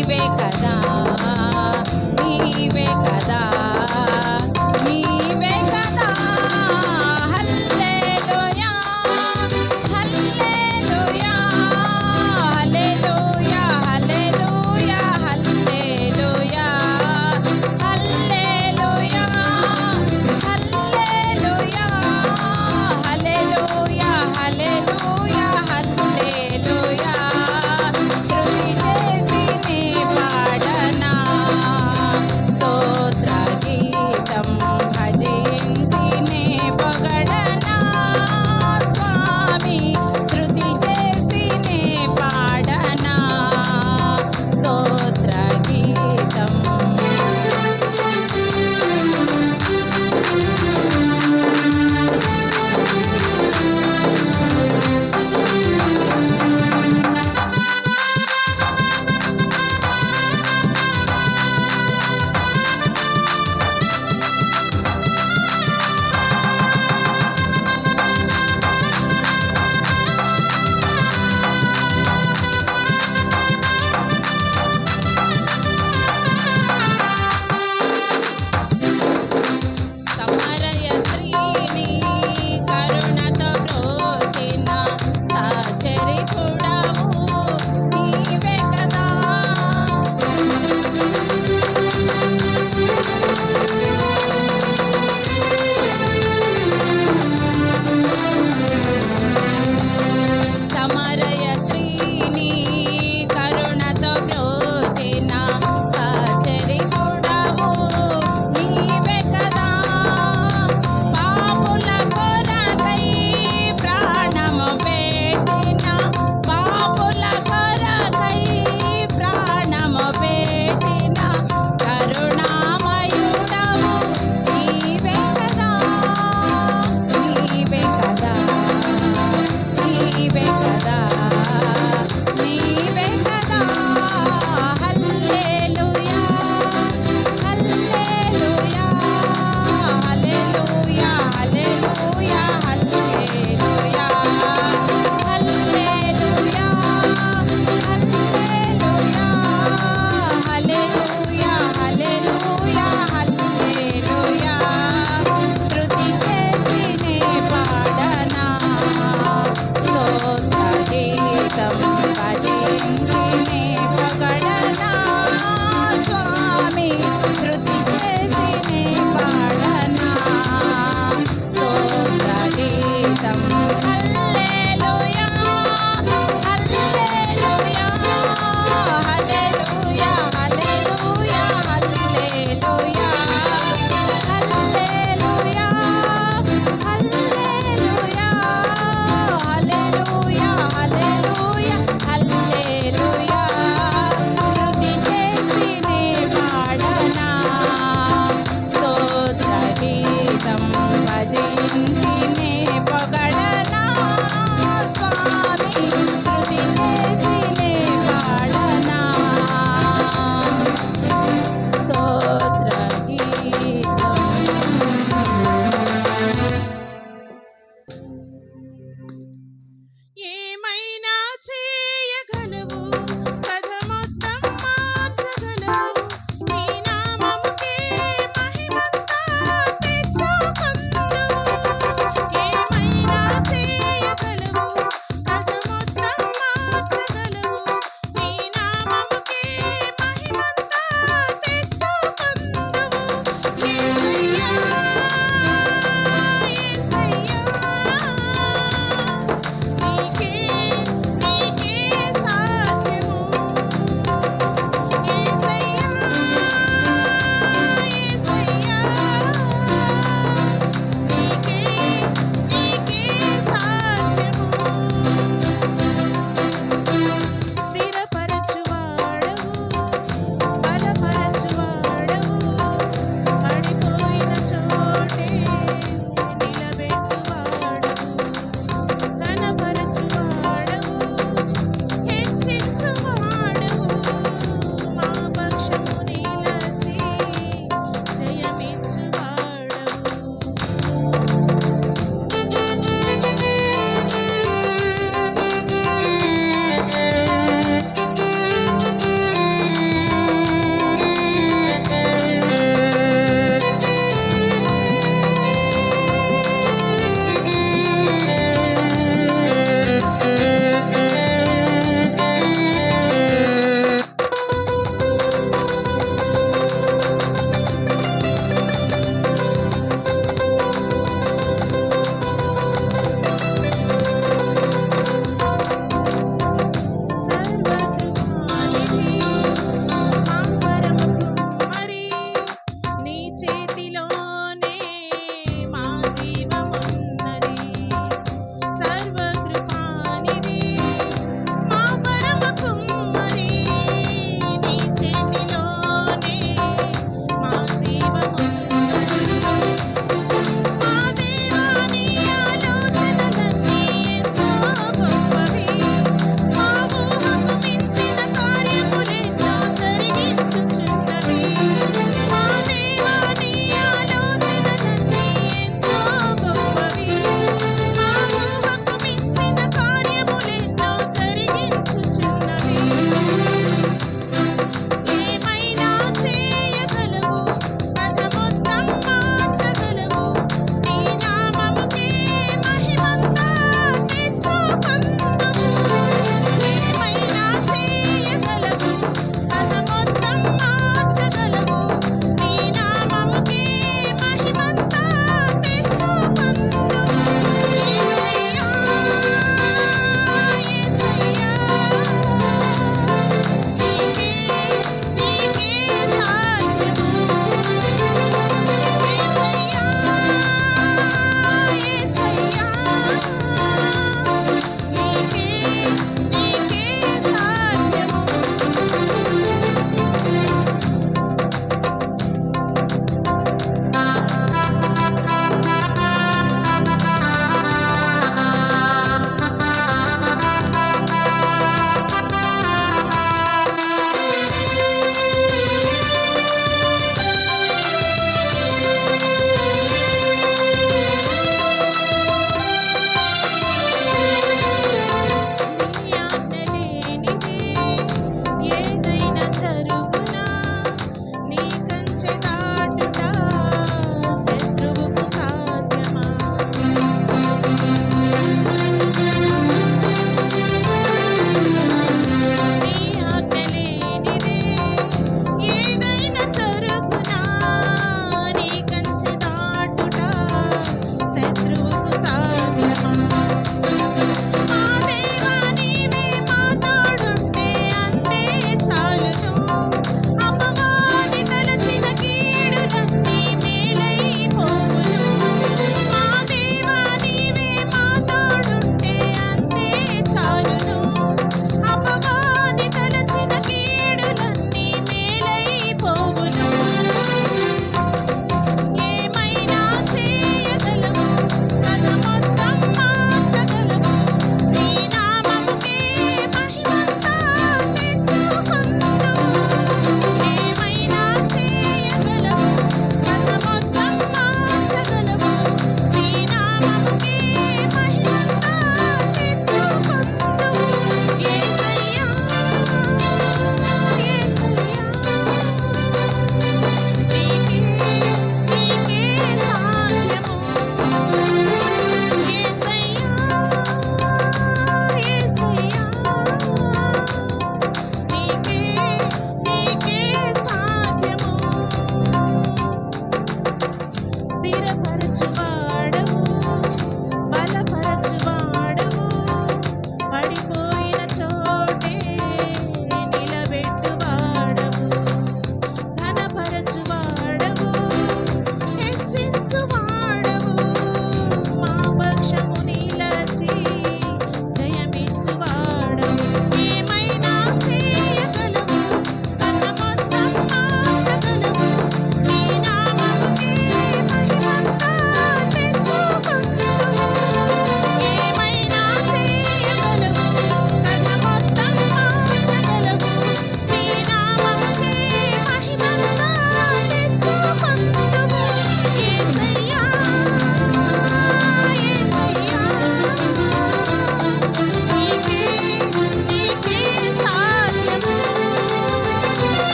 నీవే కదా నీవే కదా నీవే కదా హల్లెలూయా hallelujah hallelujah hallelujah hallelujah hallelujah hallelujah hallelujah hallelujah హల్లెలూయా శృతి చేసి నే పాడనా స్తోత్ర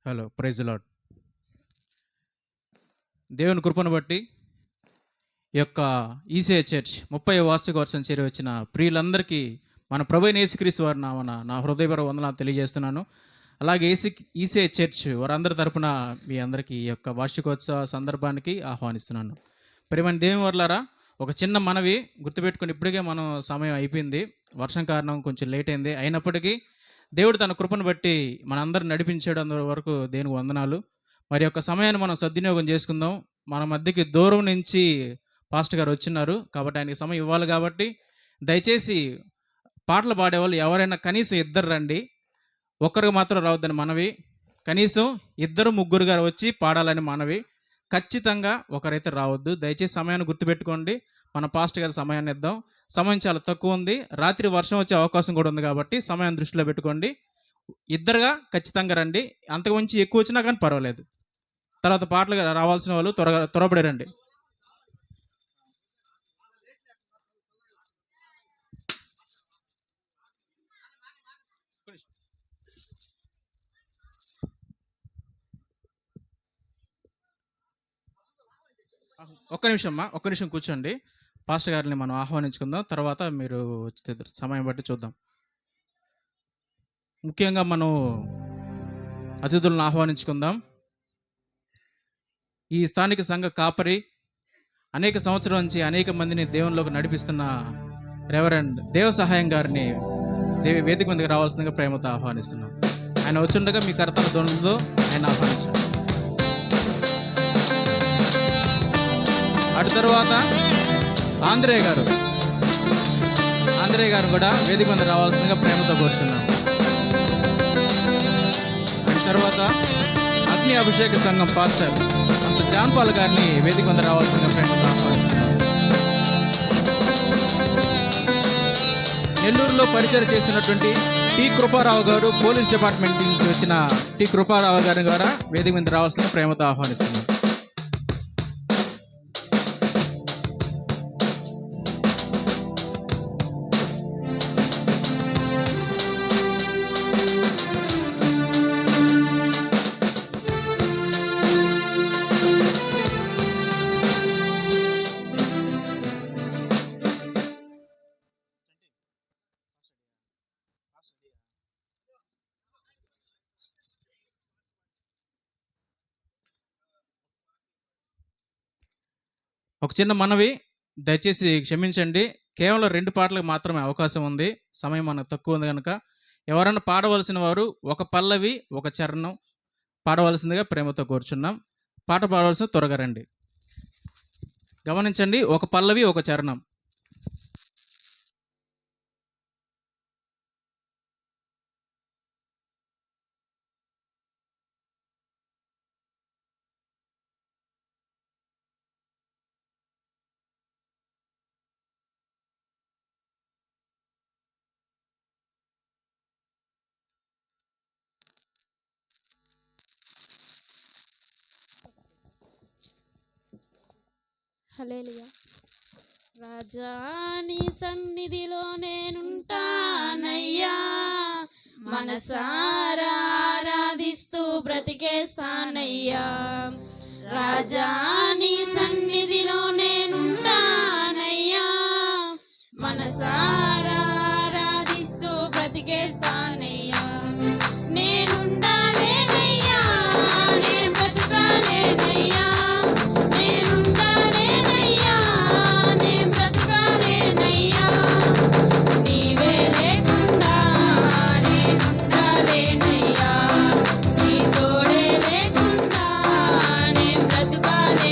హలో, ప్రైజ్ లార్డ్. దేవుని కృపను బట్టి ఈ యొక్క ఈసీఐ చర్చ్ 30వ వార్షికోత్సవం చేరి వచ్చిన ప్రియులందరికీ మన ప్రభు అయిన యేసుక్రీస్తు వారి నామమున నా హృదయపూర్వక వందనాలు తెలియజేస్తున్నాను. అలాగే ఈసీఐ చర్చ్ వారందరి తరపున మీ అందరికీ ఈ యొక్క వార్షికోత్సవ సందర్భానికి ఆహ్వానిస్తున్నాను. ప్రియమైన దేవుని వర్లారా, ఒక చిన్న మనవి గుర్తుపెట్టుకుని, ఇప్పటికే మనం సమయం అయిపోయింది, వర్షం కారణం కొంచెం లేట్ అయింది. అయినప్పటికీ దేవుడు తన కృపను బట్టి మనందరిని నడిపించాడు. అందరి వరకు దేవునికి వందనాలు. మరి యొక్క సమయాన్ని మనం సద్వినియోగం చేసుకుందాం. మన మధ్యకి దూరం నుంచి పాస్టర్ గారు వచ్చినారు కాబట్టి ఆయనకి సమయం ఇవ్వాలి. కాబట్టి దయచేసి పాటలు పాడేవాళ్ళు ఎవరైనా కనీసం ఇద్దరు రండి, ఒక్కరికి మాత్రం రావద్దని మనవి. కనీసం 2-3 గారు వచ్చి పాడాలని మనవి. ఖచ్చితంగా ఒకరైతే రావద్దు. దయచేసి సమయాన్ని గుర్తుపెట్టుకోండి. మన పాస్టర్ గారి సమయాన్ని ఇద్దాం. సమయం చాలా తక్కువ ఉంది, రాత్రి వర్షం వచ్చే అవకాశం కూడా ఉంది కాబట్టి సమయాన్ని దృష్టిలో పెట్టుకోండి. ఇద్దరుగా ఖచ్చితంగా రండి. అంతకు మించి ఎక్కువ వచ్చినా కానీ పర్వాలేదు. తర్వాత పాటలు రావాల్సిన వాళ్ళు త్వరపడి రండి. ఒక్క నిమిషం కూర్చోండి. పాస్టర్ గారిని మనం ఆహ్వానించుకుందాం. తర్వాత మీరు సమయం బట్టి చూద్దాం. ముఖ్యంగా మనం అతిథులను ఆహ్వానించుకుందాం. ఈ స్థానిక సంఘ కాపరి, అనేక సంవత్సరాల నుంచి అనేక మందిని దేవునిలోకి నడిపిస్తున్న రెవరెండ్ దేవ సహాయం గారిని వేదిక మీదకి రావాల్సిందిగా ప్రేమతో ఆహ్వానిస్తున్నాం. ఆయన వచ్చుండగా మీ కర్తల ధ్వనులతో ఆయన ఆహ్వానించండి. అటు తర్వాత ఆంధ్రే గారు కూడా వేదిక మీద రావాల్సిందిగా ప్రేమతో కోరుచున్నాం. అటు తర్వాత అగ్ని అభిషేక సంఘం పాస్టర్ అంత జాన్పాల్ గారిని వేదిక మీద రావాల్సిందిగా ప్రేమతో ఆహ్వానిస్తున్నాం. నెల్లూరులో పరిచయం చేస్తున్నటువంటి టి కృపారావు గారు, పోలీస్ డిపార్ట్మెంట్ నుంచి వచ్చిన టి కృపారావు గారి ద్వారా వేదిక మీద రావాల్సిందిగా ప్రేమతో ఆహ్వానిస్తున్నాం. ఒక చిన్న మనవి, దయచేసి క్షమించండి. కేవలం 2 పాటలకు మాత్రమే అవకాశం ఉంది. సమయం మనకు తక్కువ ఉంది కనుక ఎవరైనా పాడవలసిన వారు ఒక పల్లవి ఒక చరణం పాడవలసిందిగా ప్రేమతో కోరుచున్నాం. పాట పాడవలసిన త్వరగా రండి. గమనించండి, ఒక పల్లవి ఒక చరణం. హల్లెలూయా. రాజా నీ సన్నిధిలో నేనుంటానయ్యా, మనసారా ఆరాధిస్తూ బ్రతికేస్తానయ్యా. రాజా నీ సన్నిధిలో నేనుంటానయ్యా, మనసారా ఆరాధిస్తూ బ్రతికేస్తానయ్యా. నేనుండాలేనయ్యా, నేను బ్రతకాలేనయ్యా, నేనుండాలేనయ్యా, నేను బ్రతకాలేనయ్యా. నీవే లేకుండా నేనుండాలేనయ్యా, నీ తోడే లేకుండా నేను బ్రతకాలే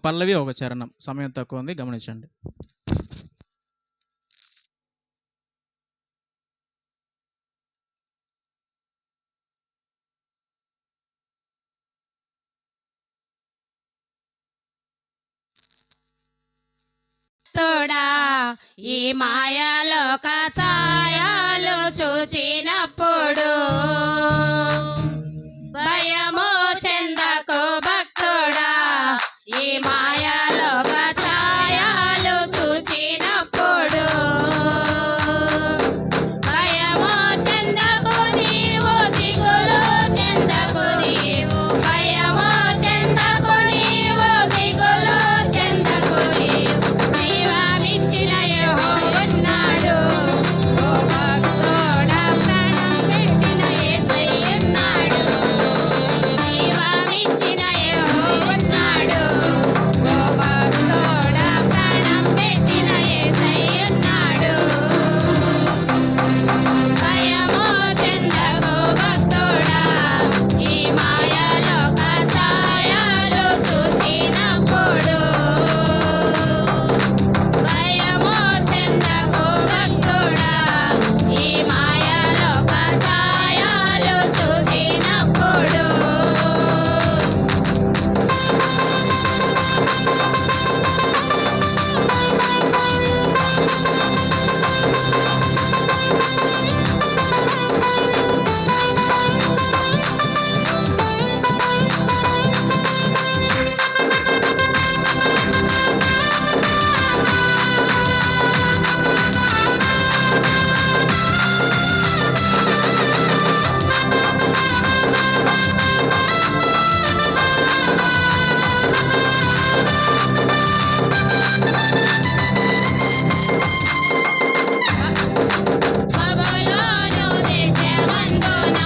పల్లవి, ఒక చరణం. సమయం తక్కువ ఉంది, గమనించండి. తోడా ఈ మాయలోక ఛాయలు చూచినప్పుడు భయము చెందకు భక్తుడా. ఈ మాయలోక ఛాయలు చూచినప్పుడు భయము చెందకు నీవు, దిగులు చెందకు నీవు. భయము చెందకు నీవు, దిగులు చెందకు నీవు. జీవమిచ్చిన యెహోవా ఉన్నాడు. ఓ భక్తుడా, ప్రాణం పెట్టిన యేసయ్య ఉన్నాడు. జీవమిచ్చిన యెహోవా ఉన్నాడు. ఓ భక్తుడా, ప్రాణం పెట్టిన యేసయ్య ఉన్నాడు. భయము చెందకు భక్తుడా. ఈ మాయలోక ఛాయలు చూచినప్పుడు భయము చెందకు భక్తుడా. ఈ మాయలోక ఛాయలు చూచినప్పుడు బబులోను దేశమందున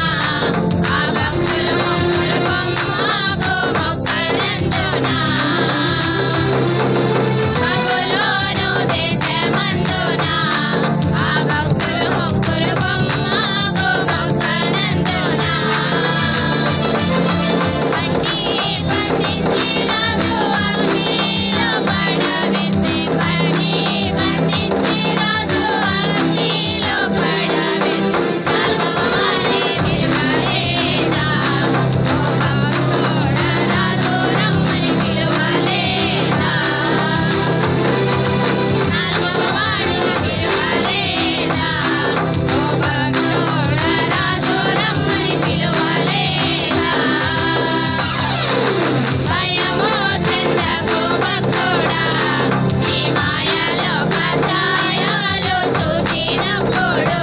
ఆ భక్తులు మొక్కులు బొమ్మకు మొక్కనందున. బబులోను దేశమందున ఆ భక్తులు మొక్కులు బొమ్మకు మొక్కనందున. పట్టి బంధించి రాజు అగ్నిలో పడవేస్తే, పట్టి బంధించి రాజు అగ్నిలో పడవేస్తే నాలుగవ వారి పిలువలేదా. ఓ భక్తుడా, రాజు రమ్మని పిలువలేదా. నాలుగవ వాడిగా పిలువలేదా. ఓ భక్తుడా, రాజు రమ్మని పిలువలేదా. భయము చెందకు భక్తుడా. ఈ మాయలోక ఛాయలు చూచినప్పుడు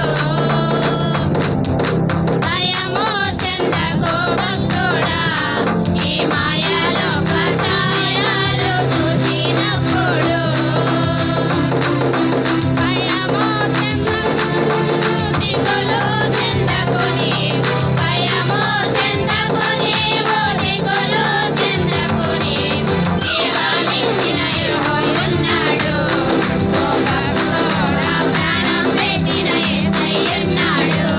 భయము చెందకు భక్తుడా. ఈ మాయలోక ఛాయలు చూచినప్పుడు భయము చెందకు, దిగులు చెందకు నీవు. భయము చెందకు నీవు, దిగులు చెందకు నీవు. జీవమిచ్చిన యెహోవా ఉన్నాడు. ఓ భక్తుడా, ప్రాణం పెట్టిన యేసయ్య ఉన్నాడు.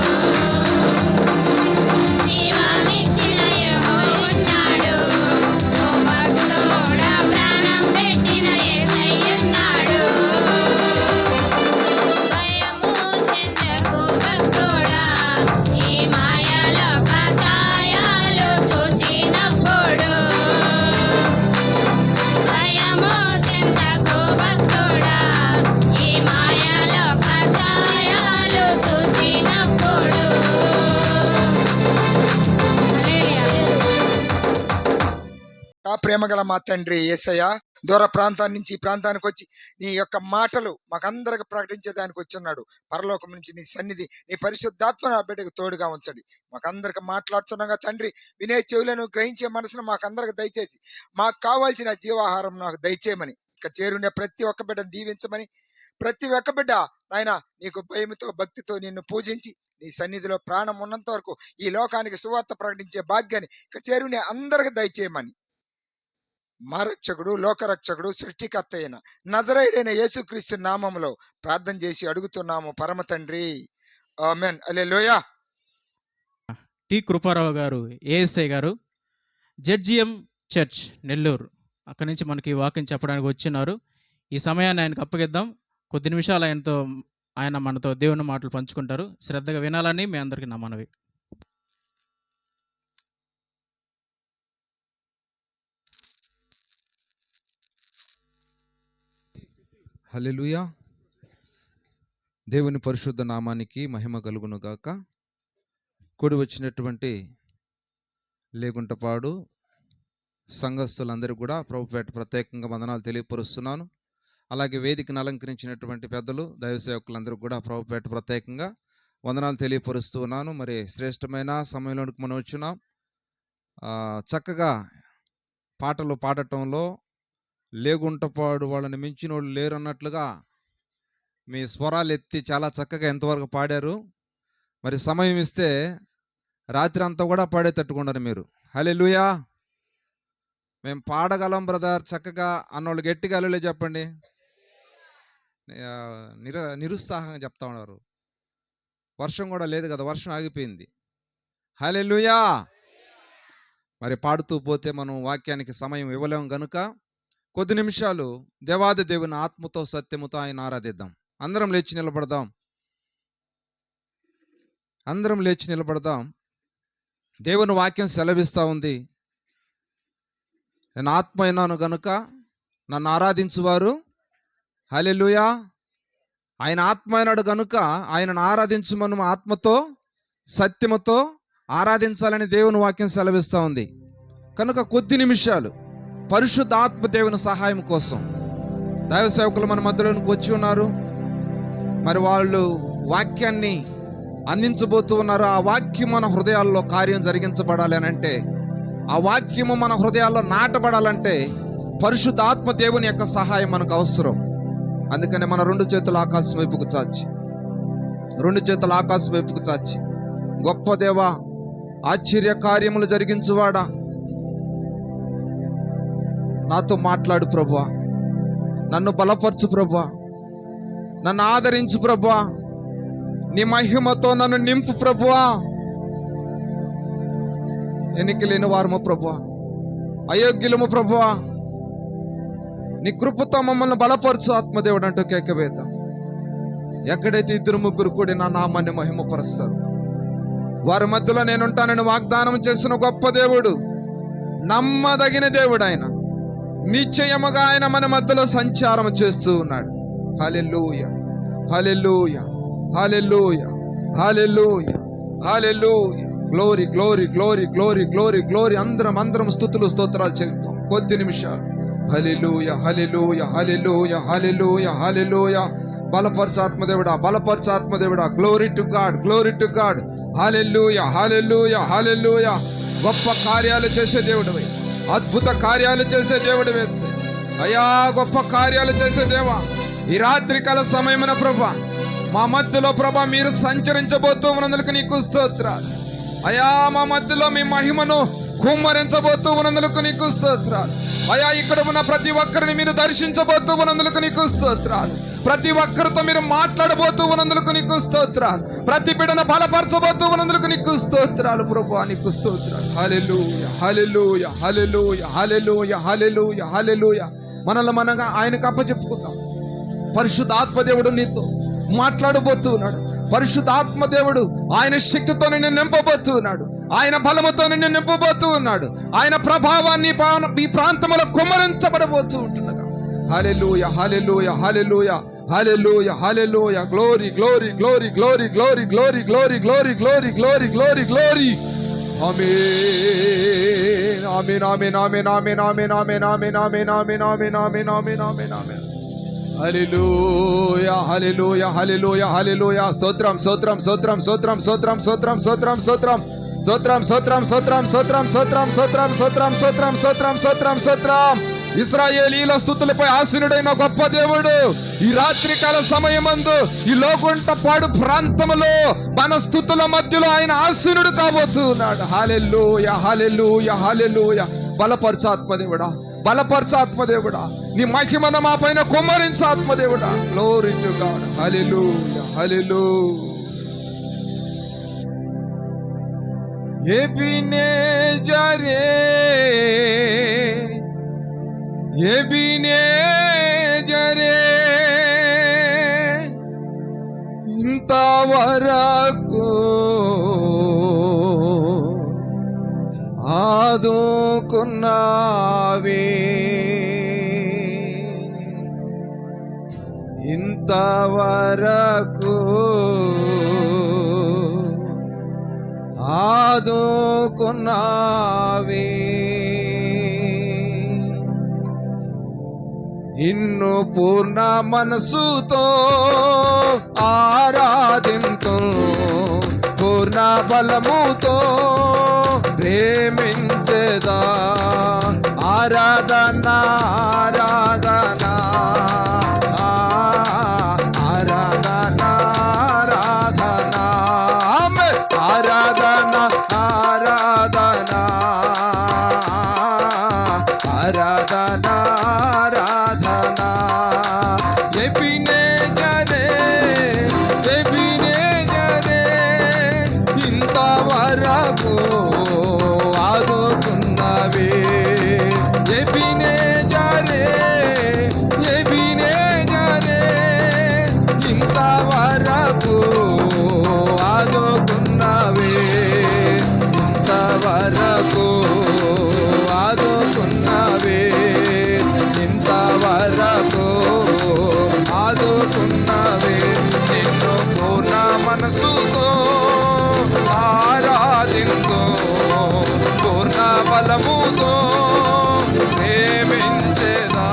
జీవమిచ్చిన యెహోవా ఉన్నాడు. ఓ భక్తుడా, ప్రాణం పెట్టిన యేసయ్య ఉన్నాడు. భయము చెందకు భక్తుడా. ఈ మాయలోక ఛాయలు చూచినప్పుడు భయము చెందకు భక్తుడా. ఈ మాయలోక ఛాయలు చూచినప్పుడు. ఆ ప్రేమగల మా తండ్రి యేసయ్య, దూర ప్రాంతాన్ని నుంచి ఈ ప్రాంతానికి వచ్చి నీ యొక్క మాటలు మాకందరికి ప్రకటించేదానికి వచ్చున్నాడు. పరలోకం నుంచి నీ సన్నిధి, నీ పరిశుద్ధాత్మ నా బిడ్డకు తోడుగా ఉంచండి. మాకందరికి మాట్లాడుతున్నాగా తండ్రి, వినే చెవులను గ్రహించే మనసును మాకందరికి దయచేసి మాకు కావాల్సిన జీవాహారం నాకు దయచేయమని, ఇక్కడ చేరుండే ప్రతి ఒక్క బిడ్డను దీవించమని, ప్రతి ఒక్క బిడ్డ నాయన నీకు భయముతో భక్తితో నిన్ను పూజించి నీ సన్నిధిలో ప్రాణం ఉన్నంత వరకు ఈ లోకానికి సువార్త ప్రకటించే భాగ్యాన్ని ఇక్కడ చేరుండే అందరికి దయచేయమని మా రక్షకుడు, లోకరక్షకుడు, సృష్టికర్త అయిన నజరేయుడైన యేసుక్రీస్తు నామములో ప్రార్థన చేసి అడుగుతున్నాము పరమ తండ్రి, ఆమేన్. హల్లెలూయా. టి కృపారావు గారు, ఏఎస్ఐ గారు, జెడ్జిఎం చర్చ్ నెల్లూరు. అక్కడి నుంచి మనకి వాక్యం చెప్పడానికి వచ్చినారు. ఈ సమయాన్ని ఆయనకు అప్పగిద్దాం. కొద్ది నిమిషాలు ఆయన మనతో దేవుని మాటలు పంచుకుంటారు. శ్రద్ధగా వినాలని మీ అందరికీ నా మనవి. హల్లెలూయా. దేవుని పరిశుద్ధ నామానికి మహిమ కలుగును గాక. కూడి వచ్చినటువంటి లేగుంటపాడు సంఘస్థులందరూ కూడా ప్రభుపేట ప్రత్యేకంగా వందనాలు తెలియపరుస్తున్నాను. అలాగే వేదికను అలంకరించినటువంటి పెద్దలు దైవ సేవకులందరూ కూడా ప్రభుపేట ప్రత్యేకంగా వందనాలు తెలియపరుస్తూ ఉన్నాను. మరి శ్రేష్టమైన సమయంలోనికి మనం వచ్చున్నాం. చక్కగా పాటలు పాడటంలో లేగుంటపాడు వాళ్ళని మించిన వాళ్ళు లేరు అన్నట్లుగా మీ స్వరాలు ఎత్తి చాలా చక్కగా ఎంతవరకు పాడారు. మరి సమయం ఇస్తే రాత్రి అంతా కూడా పాడేటట్టుకున్నారు మీరు. హల్లెలూయా. మేము పాడగలం బ్రదర్ చక్కగా అన్నోళ్ళు గట్టిగా హల్లెలూయా చెప్పండి. నిరుత్సాహంగా చెప్తా ఉన్నారు. వర్షం కూడా లేదు కదా, వర్షం ఆగిపోయింది. హల్లెలూయా. మరి పాడుతూ పోతే మనం వాక్యానికి సమయం ఇవ్వలేము గనుక కొద్ది నిమిషాలు దేవాది దేవుని ఆత్మతో సత్యముతో ఆయన ఆరాధిద్దాం. అందరం లేచి నిలబడదాం. అందరం లేచి నిలబడదాం. దేవుని వాక్యం సెలవిస్తూ ఉంది, నేను ఆత్మ అయినాను గనుక నన్ను ఆరాధించువారు. హల్లెలూయా. ఆయన ఆత్మ అయినాడు గనుక ఆయనను ఆరాధించుమను ఆత్మతో సత్యముతో ఆరాధించాలని దేవుని వాక్యం సెలవిస్తూ ఉంది. కనుక కొద్ది నిమిషాలు పరిశుద్ధ ఆత్మ దేవుని సహాయం కోసం దైవ సేవకులు మన మధ్యలోనికి వచ్చి ఉన్నారు. మరి వాళ్ళు వాక్యాన్ని అందించబోతూ ఉన్నారు. ఆ వాక్యం మన హృదయాల్లో కార్యం జరిగించబడాలి అని అంటే, ఆ వాక్యము మన హృదయాల్లో నాటబడాలంటే పరిశుద్ధ ఆత్మ దేవుని యొక్క సహాయం మనకు అవసరం. అందుకని మన రెండు చేతుల ఆకాశం వైపుకు చాచి, గొప్ప దేవా, ఆశ్చర్య కార్యములు జరిగించువాడా, నాతో మాట్లాడు ప్రభువా, నన్ను బలపరచు ప్రభువా, నన్ను ఆదరించు ప్రభువా, నీ మహిమతో నన్ను నింపు ప్రభువా. ఎన్నికలేని వారము ప్రభువా, అయోగ్యులము ప్రభువా, నీ కృపతో మమ్మల్ని బలపరచు ఆత్మదేవుడు అంటూ కేకవేద్దాం. ఎక్కడైతే ఇద్దరు ముగ్గురు కూడి నా నామాన్ని మహిమపరుస్తారు వారి మధ్యలో నేనుంటానని వాగ్దానం చేసిన గొప్ప దేవుడు, నమ్మదగిన దేవుడు ఆయన. నిశ్చయముగా ఆయన మన మధ్యలో సంచారం చేస్తూ ఉన్నాడు. Hallelujah, hallelujah, hallelujah, hallelujah, hallelujah. Glory, glory, glory, glory, glory, glory. అందరం స్తుతులు స్తోత్రాలు చెల్లిద్దాం కొద్ది నిమిషాలు. Hallelujah, hallelujah, hallelujah, hallelujah, hallelujah. బలపరచాత్మదేవుడా. Glory to God, glory to God. Hallelujah, hallelujah, hallelujah. గొప్ప కార్యాలు చేసే దేవుడివి, అద్భుత కార్యాలు చేసే దేవుడు వేసే అయ్యా, గొప్ప కార్యాలు చేసే దేవా. ఈ రాత్రి కాల సమయమున ప్రభా మా మధ్యలో ప్రభా మీరు సంచరించబోతూ ఉన్నందుకు నీకు స్తోత్రాలు అయ్యా. మా మధ్యలో మీ మహిమను కుమ్మరించబోతూ ఉన్నందుకు నీకు స్తోత్రాలు అయ్యా. ఇక్కడ ఉన్న ప్రతి ఒక్కరిని మీరు దర్శించబోతూ ఉన్నందుకు నీకు స్తోత్రాలు. ప్రతి ఒక్కరితో మీరు మాట్లాడబోతూ ఉన్నందుకు నీకు స్తోత్రాలు. ప్రతి బిడ్డను బలపరచబోతూ ఉన్నందుకు నీకు స్తోత్రాలు ప్రభువా, నీకు స్తోత్రాలు. హల్లెలూయా, హల్లెలూయా, హల్లెలూయా, హల్లెలూయా, హల్లెలూయా, హల్లెలూయా. మనల్ని మనగా ఆయనకు అప్పచెప్పుకుందాం. పరిశుద్ధాత్మ దేవుడు నీతో మాట్లాడబోతూ ఉన్నాడు. పరిశుద్ధాత్మ దేవుడు ఆయన శక్తితో నిన్ను నింపబోతూ ఉన్నాడు. ఆయన బలముతో నిన్ను నింపబోతూ ఉన్నాడు. ఆయన ప్రభావాన్ని ఈ ప్రాంతంలో కుమ్మరించబడబోతూ ఉంటున్నాగా. Hallelujah, hallelujah, hallelujah, hallelujah, hallelujah. Glory, glory, glory, glory, glory, glory, glory, glory, glory, glory, glory, glory. Amen, amen, amen, amen, amen, amen, amen, amen, amen, amen, amen, amen, amen, amen, amen. Hallelujah, hallelujah, hallelujah, hallelujah. స్తోత్రం, స్తోత్రం, స్తోత్రం, స్తోత్రం, స్తోత్రం, స్తోత్రం, స్తోత్రం, స్తోత్రం, స్తోత్రం, స్తోత్రం, స్తోత్రం, స్తోత్రం, స్తోత్రం, స్తోత్రం, స్తోత్రం, స్తోత్రం, స్తోత్రం, స్తోత్రం, స్తోత్రం. ఇశ్రాయేలీల స్తుతులపై ఆసీనుడైన గొప్ప దేవుడు ఈ రాత్రి కాల సమయమందు ఈ లోగుంటపాడు ప్రాంతములో మన స్తుతుల మధ్యలో ఆయన ఆసీనుడు కాబోతూ ఉన్నాడు. Hallelujah, hallelujah, hallelujah. బలపరచాత్మదేవుడా, బలపరచాత్మదేవుడా, నీ మహిమను మా పైన కుమ్మరించాత్మదేవుడా. Glory to God. Hallelujah, hallelujah. ఎబినేజరే ఎబినేజరే ఇంతవరకు ఆదుకున్నావే, ఇంతవరకు ఆదుకున్నావే. నిన్ను పూర్ణ మనసుతో ఆరాధింతు, పూర్ణ బలముతో ప్రేమించేదా. ఆరాధన ఆరాధన ఆరాధన ఆరాధన ఆరాధన ఆరాధన ఆరాధన ఆరాధన. ఎబినేజరే ఎబినేజరే ఇంతవరకు ఆదుకున్నవే. ఎబినేజరే ఎబినేజరే ఇంతవరకు ఆదుకున్నవే, ఇంతవరకు ఆదుకున్నవే, ఇంతవరకు ఆదుకున్నవే. నిన్ను పూర్ణ మనసుతో ఆరాధింతు, పూర్ణ బలముతో ప్రేమించేదా.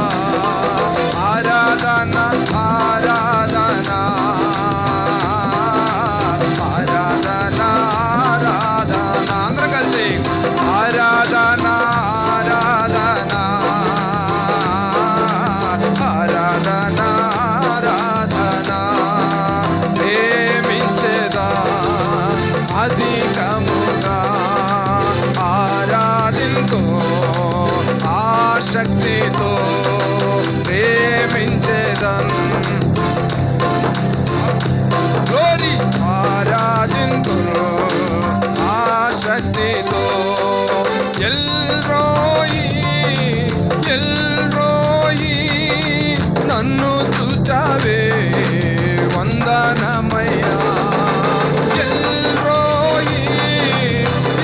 ఆరాధన ఆరాధన ఆరాధన ఆరాధన. అందరూ కలిసి ఆరాధన ఆరాధన ఆరాధన ఆరాధన. ప్రేమించేదా అధికముగా ఆరాధింతు, ఆసక్తితో ప్రేమించేదన్. గ్లోరీ ఆరాధింతు ఆసక్తితో. ఎల్రోయి ఎల్రోయి నన్ను చూచావే, వందనమయ్యా. ఎల్రోయి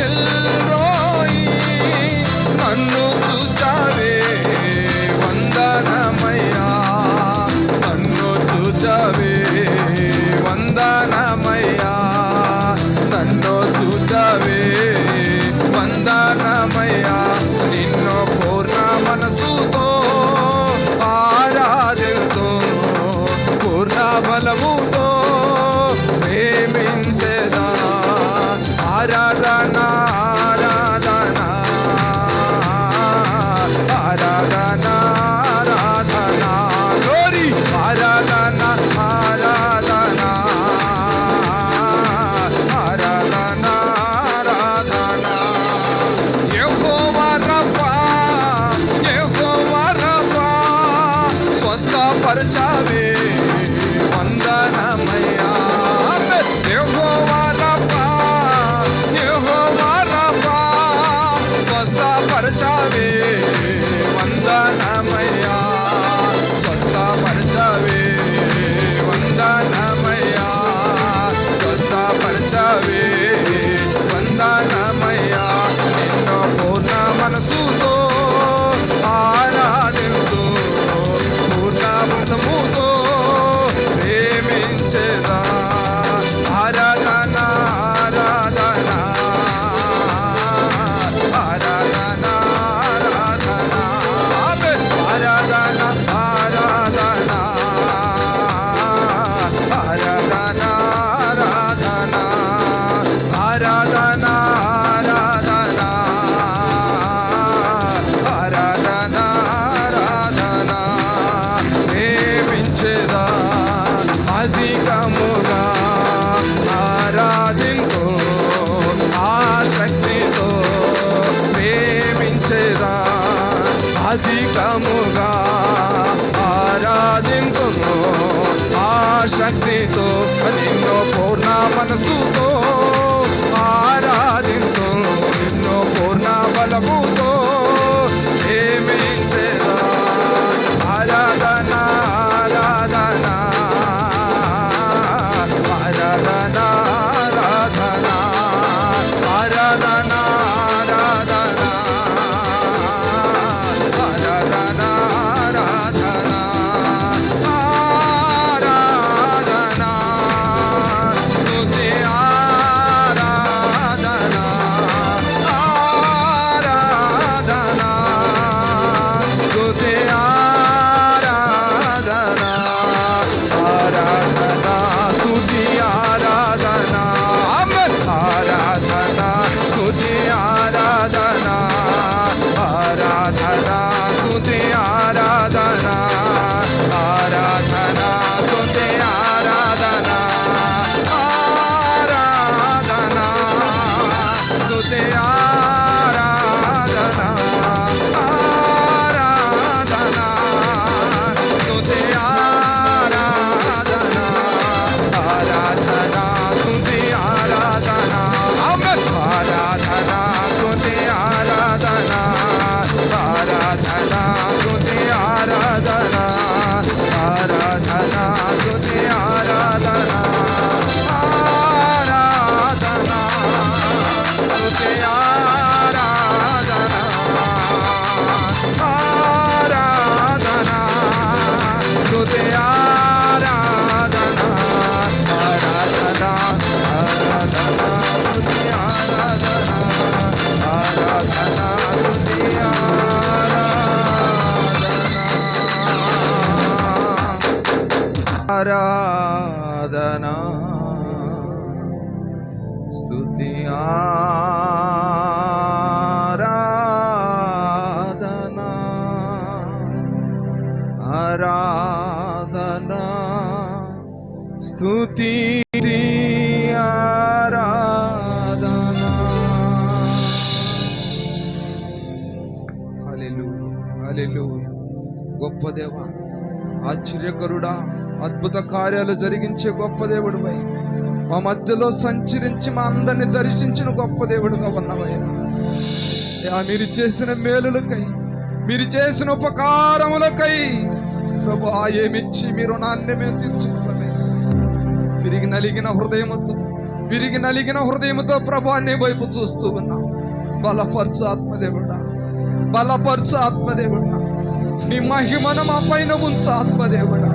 ఎల్రోయి నన్ను చూచావే, వందనమయ్యా. నన్ను చూచావే, వందనమయ్యా. నన్ను చూచావే, వందనమయ్యా. నిన్ను పూర్ణ మనసుతో ఆరాధింతు, పూర్ణ బలముతో ప్రేమించేదా. ఆరాధన ఆరాధన ఆరాధన ఆరాధన. గ్లోరీ ఆరాధన ఆరాధన ఆరాధన ఆరాధన. యెహోవా రఫా యెహోవా రఫా స్వస్థపరచావే, వందనమయ్యా. యెహోవా రఫా యెహోవా రఫా స్వస్థపరచావే, వందనమయ్యా. స్వస్థపరచావే, వందనమయ్యా. స్వస్థపరచావే, వందనమయ్యా. నిన్ను పూర్ణ మనసుతో ఆరాధింతు, పూర్ణ బలముతో ప్రేమించేదా. ఆరాధన ఆరాధన ఆరాధన ఆరాధన ఆరాధన ఆరాధన ఆరాధన ఆరాధన ఆరాధన ఆరాధన ఆరాధన ఆరాధన. ప్రేమించేదా అధికముగా ఆరాధింతు, ఆసక్తితో ప్రేమించేదా. అధికముగా ఆరాధింతు, ఆసక్తితో. నిన్ను పూర్ణ మనసుతో ఆరాధింతు, నిన్ను పూర్ణ బలముతో ప్రేమించేదా. ఆరాధనా స్తుతి ఆరాధనా ఆరాధనా స్తుతి ఆరాధనా. హల్లెలూయా హల్లెలూయా. గొప్ప దేవా, ఆశ్చర్యకరుడా, అద్భుత కార్యాలు జరిగించే గొప్ప దేవుడివై మా మధ్యలో సంచరించి మా అందరిని దర్శించిన గొప్ప దేవుడుగా ఉన్నవయ్యా. మీరు చేసిన మేలులకై, మీరు చేసిన ఉపకారములకై ప్రభు ఏమిచ్చి మీ రుణాన్ని మేము తీర్చుకోలేసి విరిగి నలిగిన హృదయముతో ప్రభు అనే వైపు చూస్తూ ఉన్నాం. బలపరచు ఆత్మదేవుడా, బలపరచు ఆత్మదేవుడా, నీ మహిమను మా పైన ఉంచు ఆత్మదేవుడా.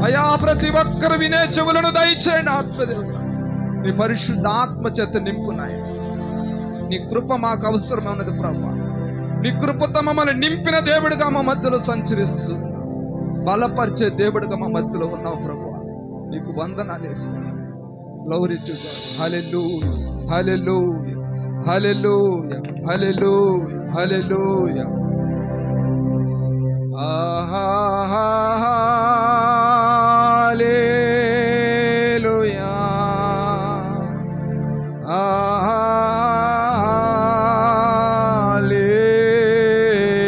అయా ప్రతి ఒక్కరు వినే చెవులను దయచేయండి ఆత్మదేవుడా. నీ పరిశుద్ధ ఆత్మ చేత నింపునాయి. నీ కృప మాకు అవసరమైనది ప్రభు. నీ కృపతో మమ్మల్ని నింపిన దేవుడిగా మా మధ్యలో సంచరిస్తూ బలపరిచే దేవుడిగా మా మధ్యలో ఉన్నావు ప్రభు. నీకు వందనాలేసి. Glory to God. Hallelujah hallelujah hallelujah hallelujah hallelujah. Hallelujah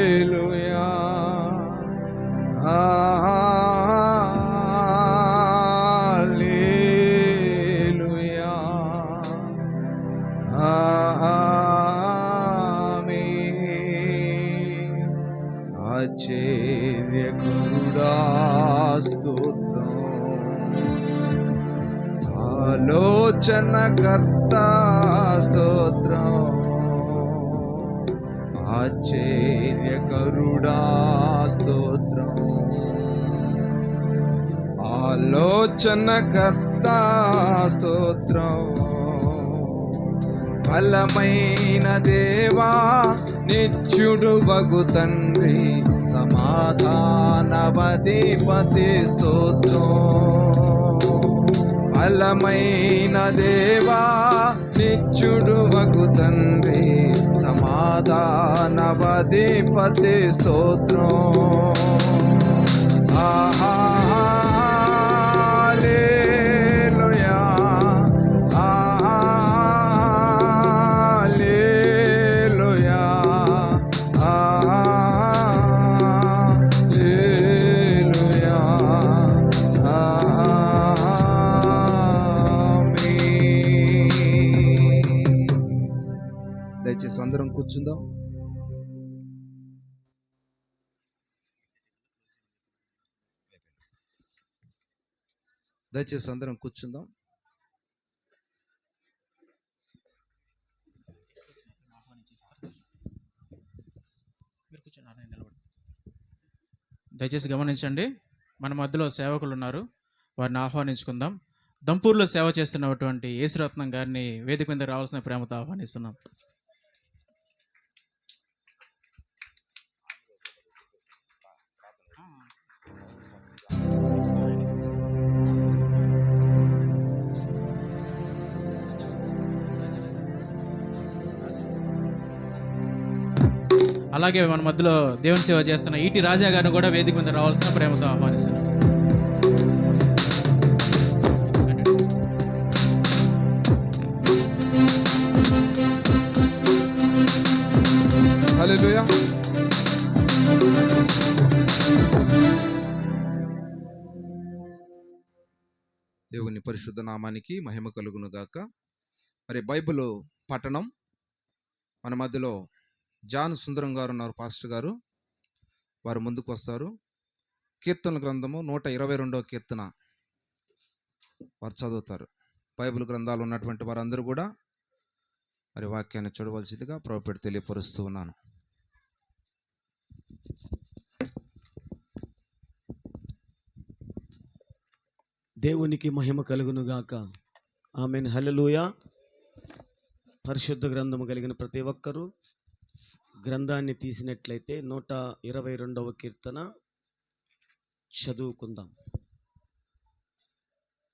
hallelujah hallelujah. Amen. ఆశ్చర్యకరుడా స్తోత్రం, ఆలోచనకర్త స్తోత్రం, ఆశ్చర్యకరుడా స్తోత్రం, ఆలోచనకర్త స్తోత్రం. బలమైన దేవా, నిత్యుడు వగు తండ్రి, సమాధానవధిపతి స్తోత్రం. బలమైన దేవా, నిత్యుడు వగు తండ్రి, సమాధానవధిపతి స్తోత్రం. హల్లెలూయా హల్లెలూయా హల్లెలూయా. ఆమేన్. దయచేసి అందరం కూర్చుందాం. దయచేసి అందరం కూర్చుందాం. దయచేసి గమనించండి, మన మధ్యలో సేవకులు ఉన్నారు, వారిని ఆహ్వానించుకుందాం. దంపూర్లో సేవ చేస్తున్నటువంటి యేసురత్నం గారిని వేదిక మీద రావాల్సిన ప్రేమతో ఆహ్వానిస్తున్నాం. అలాగే మన మధ్యలో దేవుని సేవ చేస్తున్న ఈటి రాజా గారిని కూడా వేదిక మీద రావాల్సిన ప్రేమతో ఆహ్వానిస్తున్నాం. హల్లెలూయా. దేవుని పరిశుద్ధ నామానికి మహిమ కలుగును గాక. మరి బైబిల్ పఠనం మన మధ్యలో జాన్ సుందరం గారు ఉన్నారు, పాస్టర్ గారు. వారు ముందుకు వస్తారు. కీర్తన గ్రంథము 122వ కీర్తన వారు చదువుతారు. బైబిల్ గ్రంథాలు ఉన్నటువంటి వారందరూ కూడా మరి వాక్యాన్ని చూడవలసిందిగా ప్రభువుపేట తెలియపరుస్తూ ఉన్నాను. దేవునికి మహిమ కలుగునుగాక. ఆమేన్. హల్లెలూయా. పరిశుద్ధ గ్రంథము కలిగిన ప్రతి ఒక్కరూ గ్రంథాన్ని తీసినట్లయితే 122వ కీర్తన చదువుకుందాం.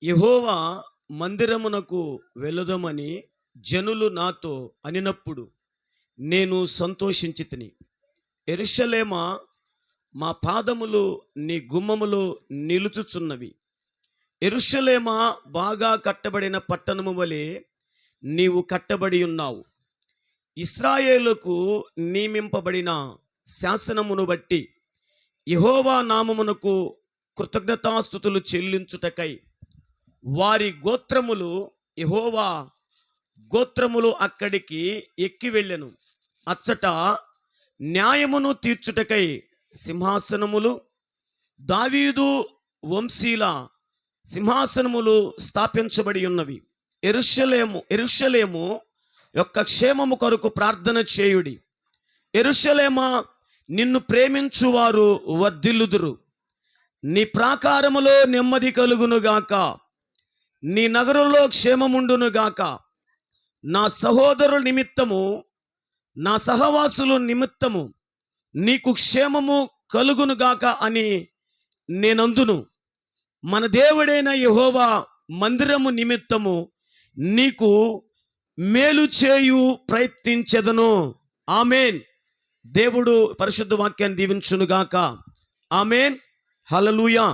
యెహోవా మందిరమునకు వెళుదమని జనులు నాతో అనినప్పుడు నేను సంతోషించి తిని. యెరూషలేమా, మా పాదములు నీ గుమ్మములో నిలుచుచున్నవి. యెరూషలేమా, బాగా కట్టబడిన పట్టణము వలె నీవు కట్టబడి ఉన్నావు. ఇశ్రాయేలుకు నియమింపబడిన శాసనమును బట్టి యెహోవా నామమునకు కృతజ్ఞతాస్తుతులు చెల్లించుటకై వారి గోత్రములు, యెహోవా గోత్రములు అక్కడికి ఎక్కి వెళ్ళెను. అచ్చట న్యాయమును తీర్చుటకై సింహాసనములు, దావీదు వంశీల సింహాసనములు స్థాపించబడి ఉన్నవి. యెరూషలేము యొక్క క్షేమము కొరకు ప్రార్థన చేయుడి. యెరూషలేమా, నిన్ను ప్రేమించువారు వర్ధిల్లుదురు. నీ ప్రాకారములో నెమ్మది కలుగునుగాక, నీ నగరంలో క్షేమముండునుగాక. నా సహోదరుల నిమిత్తము, నా సహవాసుల నిమిత్తము నీకు క్షేమము కలుగునుగాక అని నేనందును. మన దేవుడైన యెహోవా మందిరము నిమిత్తము నీకు మేలు చేయు ప్రయత్నించెదను. ఆమేన్. దేవుడు పరిశుద్ధ వాక్యాన్ని దీవించునుగాక. ఆమేన్. హల్లెలూయా.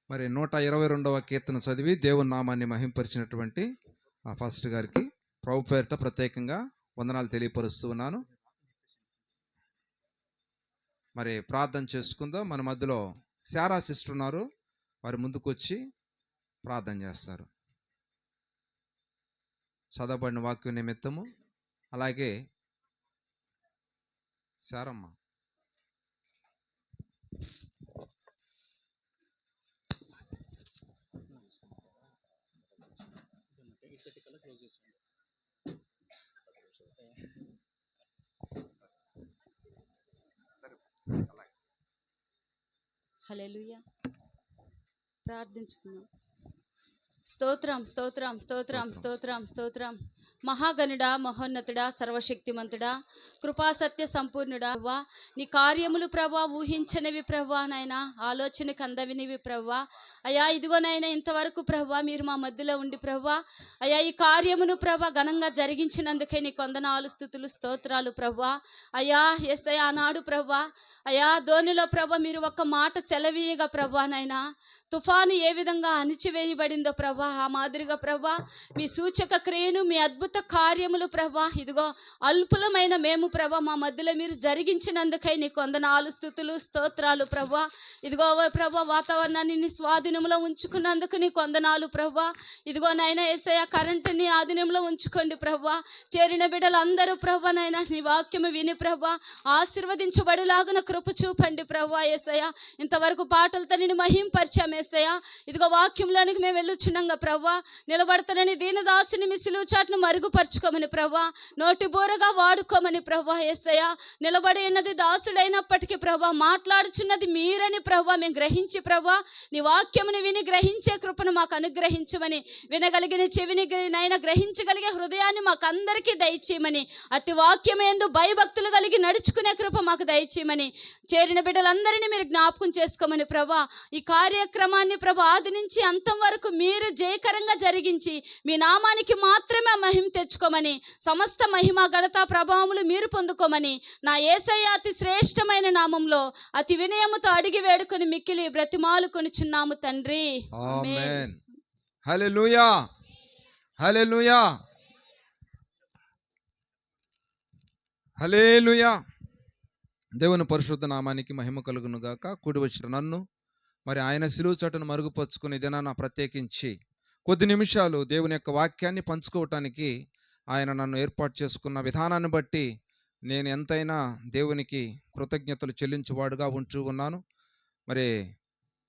మరి 122వ కీర్తన చదివి దేవుని నామాన్ని మహింపరిచినటువంటి ఆ ఫస్ట్ గారికి ప్రభు పేరిట ప్రత్యేకంగా వందనాలు తెలియపరుస్తూ ఉన్నాను. మరి ప్రార్థన చేసుకుందాం. మన మధ్యలో శారా సిస్టర్ ఉన్నారు, వారి ముందుకు వచ్చి ప్రార్థన చేస్తారు. చదవబడిన వాక్యం నిమిత్తము. అలాగే శారమ్మ. హల్లెలూయా. ప్రార్థించుకుందాం. స్తోత్రం స్తోత్రం స్తోత్రం స్తోత్రం స్తోత్రం. మహాగణుడా, మహోన్నతుడా, సర్వశక్తిమంతుడా, కృపా సత్య సంపూర్ణుడా, నీ కార్యములు ప్రభా ఊహించనివి ప్రభా, నాయన ఆలోచనకు అందవినివి ప్రభా. అయ్యా ఇదిగోనైనా ఇంతవరకు ప్రభా మీరు మా మధ్యలో ఉండి ప్రభా, అయ్యా ఈ కార్యమును ప్రభా ఘనంగా జరిగించినందుకే నీ వందనాలు, స్తుతులు, స్తోత్రాలు ప్రభా. అయ్యా యేసయ్యా, ఆనాడు ప్రభా అయ్యా ధోనిలో ప్రభా మీరు ఒక్క మాట సెలవీయగా ప్రభా నాయనా తుఫాను ఏ విధంగా అణిచివేయబడిందో ప్రభా, ఆ మాదిరిగా ప్రభా మీ సూచక క్రియను, మీ అద్భుత కార్యములు ప్రభా ఇదిగో అల్పులమైన మేము ప్రభా మా మధ్యలో మీరు జరిగించినందుకై నీకు వందనాలు, స్తుతులు, స్తోత్రాలు ప్రభా. ఇదిగో ప్రభా వాతావరణాన్ని నీ స్వాధీనంలో ఉంచుకున్నందుకు నీకు వందనాలు ప్రభా. ఇదిగో నాయన యేసయ్య కరెంటుని ఆధీనంలో ఉంచుకోండి ప్రభా. చేరిన బిడ్డలందరూ ప్రభా నాయన నీ వాక్యము విని ప్రభా ఆశీర్వదించబడులాగున కృప చూపండి ప్రభా. యేసయ్య ఇంతవరకు పాటలతో నేను మహింపరిచాము యేసయ్య. ఇదిగో వాక్యంలోనికి మేము వెళ్ళుచున్నాంగా ప్రభా, నిలబడతానని దీనదాసుని మీ సిలువ చాటును మరుగుపరుచుకోమని ప్రభా, నోటి బోరగా వాడుకోమని ప్రభా. యేసయ్య నిలబడి ఉన్నది దాసుడైనప్పటికీ ప్రభా మాట్లాడుచున్నది మీరని ప్రభా మేము గ్రహించి ప్రభా నీ వాక్యముని విని గ్రహించే కృపను మాకు అనుగ్రహించమని, వినగలిగిన చెవిని నైనా గ్రహించగలిగే హృదయాన్ని మాకు అందరికీ దయచేయమని, అట్టి వాక్యమేందు భయభక్తులు కలిగి నడుచుకునే కృప మాకు దయచేయమని, చేరిన బిడ్డలందరినీ మీరు జ్ఞాపకం చేసుకోమని ప్రభా. ఈ కార్యక్రమాన్ని ప్రభా ఆది నుంచి అంతం వరకు మీరు జయకరంగా జరిగించి మీ నామానికి మాత్రమే మహిమ తెచ్చుకోమని, సమస్త మహిమ ఘనత ప్రభావములు మీరు పొందుకోమని నా యేసయ్య అతి శ్రేష్టమైన నామంలో అతి వినయముతో అడిగి వేడుకొని మిక్కిలి బ్రతిమాలు కొనుచున్నాము తండ్రి. ఆమేన్. హల్లెలూయా. హల్లెలూయా. హల్లెలూయా. దేవుని పరిశుద్ధ నామానికి మహిమ కలుగును గాక. కూడి వచ్చిన నన్ను మరి ఆయన సిలువ చాటును మరుగుపరుచుకుని దినాన ప్రత్యేకించి కొద్ది నిమిషాలు దేవుని యొక్క వాక్యాన్ని పంచుకోవటానికి ఆయన నన్ను ఏర్పాటు చేసుకున్న విధానాన్ని బట్టి నేను ఎంతైనా దేవునికి కృతజ్ఞతలు చెల్లించువాడుగా ఉంటూ ఉన్నాను. మరి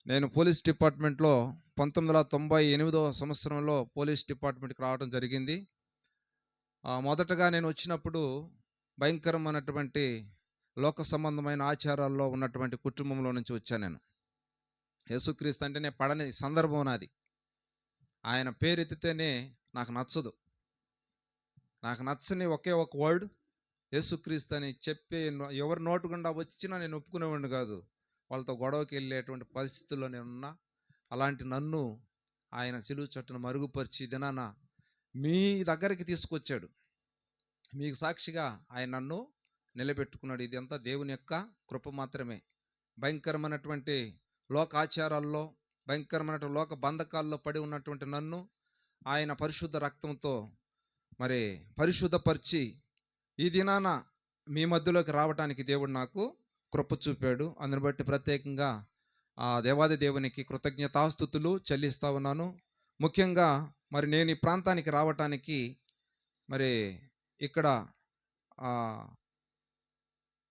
నేను పోలీస్ డిపార్ట్మెంట్లో 1998వ సంవత్సరంలో పోలీస్ డిపార్ట్మెంట్కి రావడం జరిగింది. మొదటగా నేను వచ్చినప్పుడు భయంకరమైనటువంటి లోక సంబంధమైన ఆచారాల్లో ఉన్నటువంటి కుటుంబంలో నుంచి వచ్చాను. నేను యేసుక్రీస్తు అంటేనే పడని సందర్భం నాది. ఆయన పేరు ఎత్తితేనే నాకు నచ్చదు. నాకు నచ్చని ఒకే ఒక వర్డ్ యేసుక్రీస్తు అని చెప్పే ఎవరి నోటు గుండా వచ్చినా నేను ఒప్పుకునేవాడిని కాదు. వాళ్ళతో గొడవకి వెళ్ళేటువంటి పరిస్థితుల్లో నేనున్నా. అలాంటి నన్ను ఆయన సిలువ చట్టును మరుగుపరిచి దినాన మీ దగ్గరికి తీసుకొచ్చాడు. మీకు సాక్షిగా ఆయన నన్ను నిలబెట్టుకున్నాడు. ఇది అంతా దేవుని యొక్క కృప మాత్రమే. భయంకరమైనటువంటి లోకాచారాల్లో, భయంకరమైనటువంటి లోక బంధకాల్లో పడి ఉన్నటువంటి నన్ను ఆయన పరిశుద్ధ రక్తంతో మరి పరిశుద్ధపరిచి ఈ దినాన మీ మధ్యలోకి రావడానికి దేవుడు నాకు కృప చూపాడు. అందుని బట్టి ప్రత్యేకంగా ఆ దేవాది దేవునికి కృతజ్ఞతాస్తుతులు చెల్లిస్తా ఉన్నాను. ముఖ్యంగా మరి నేను ఈ ప్రాంతానికి రావటానికి మరి ఇక్కడ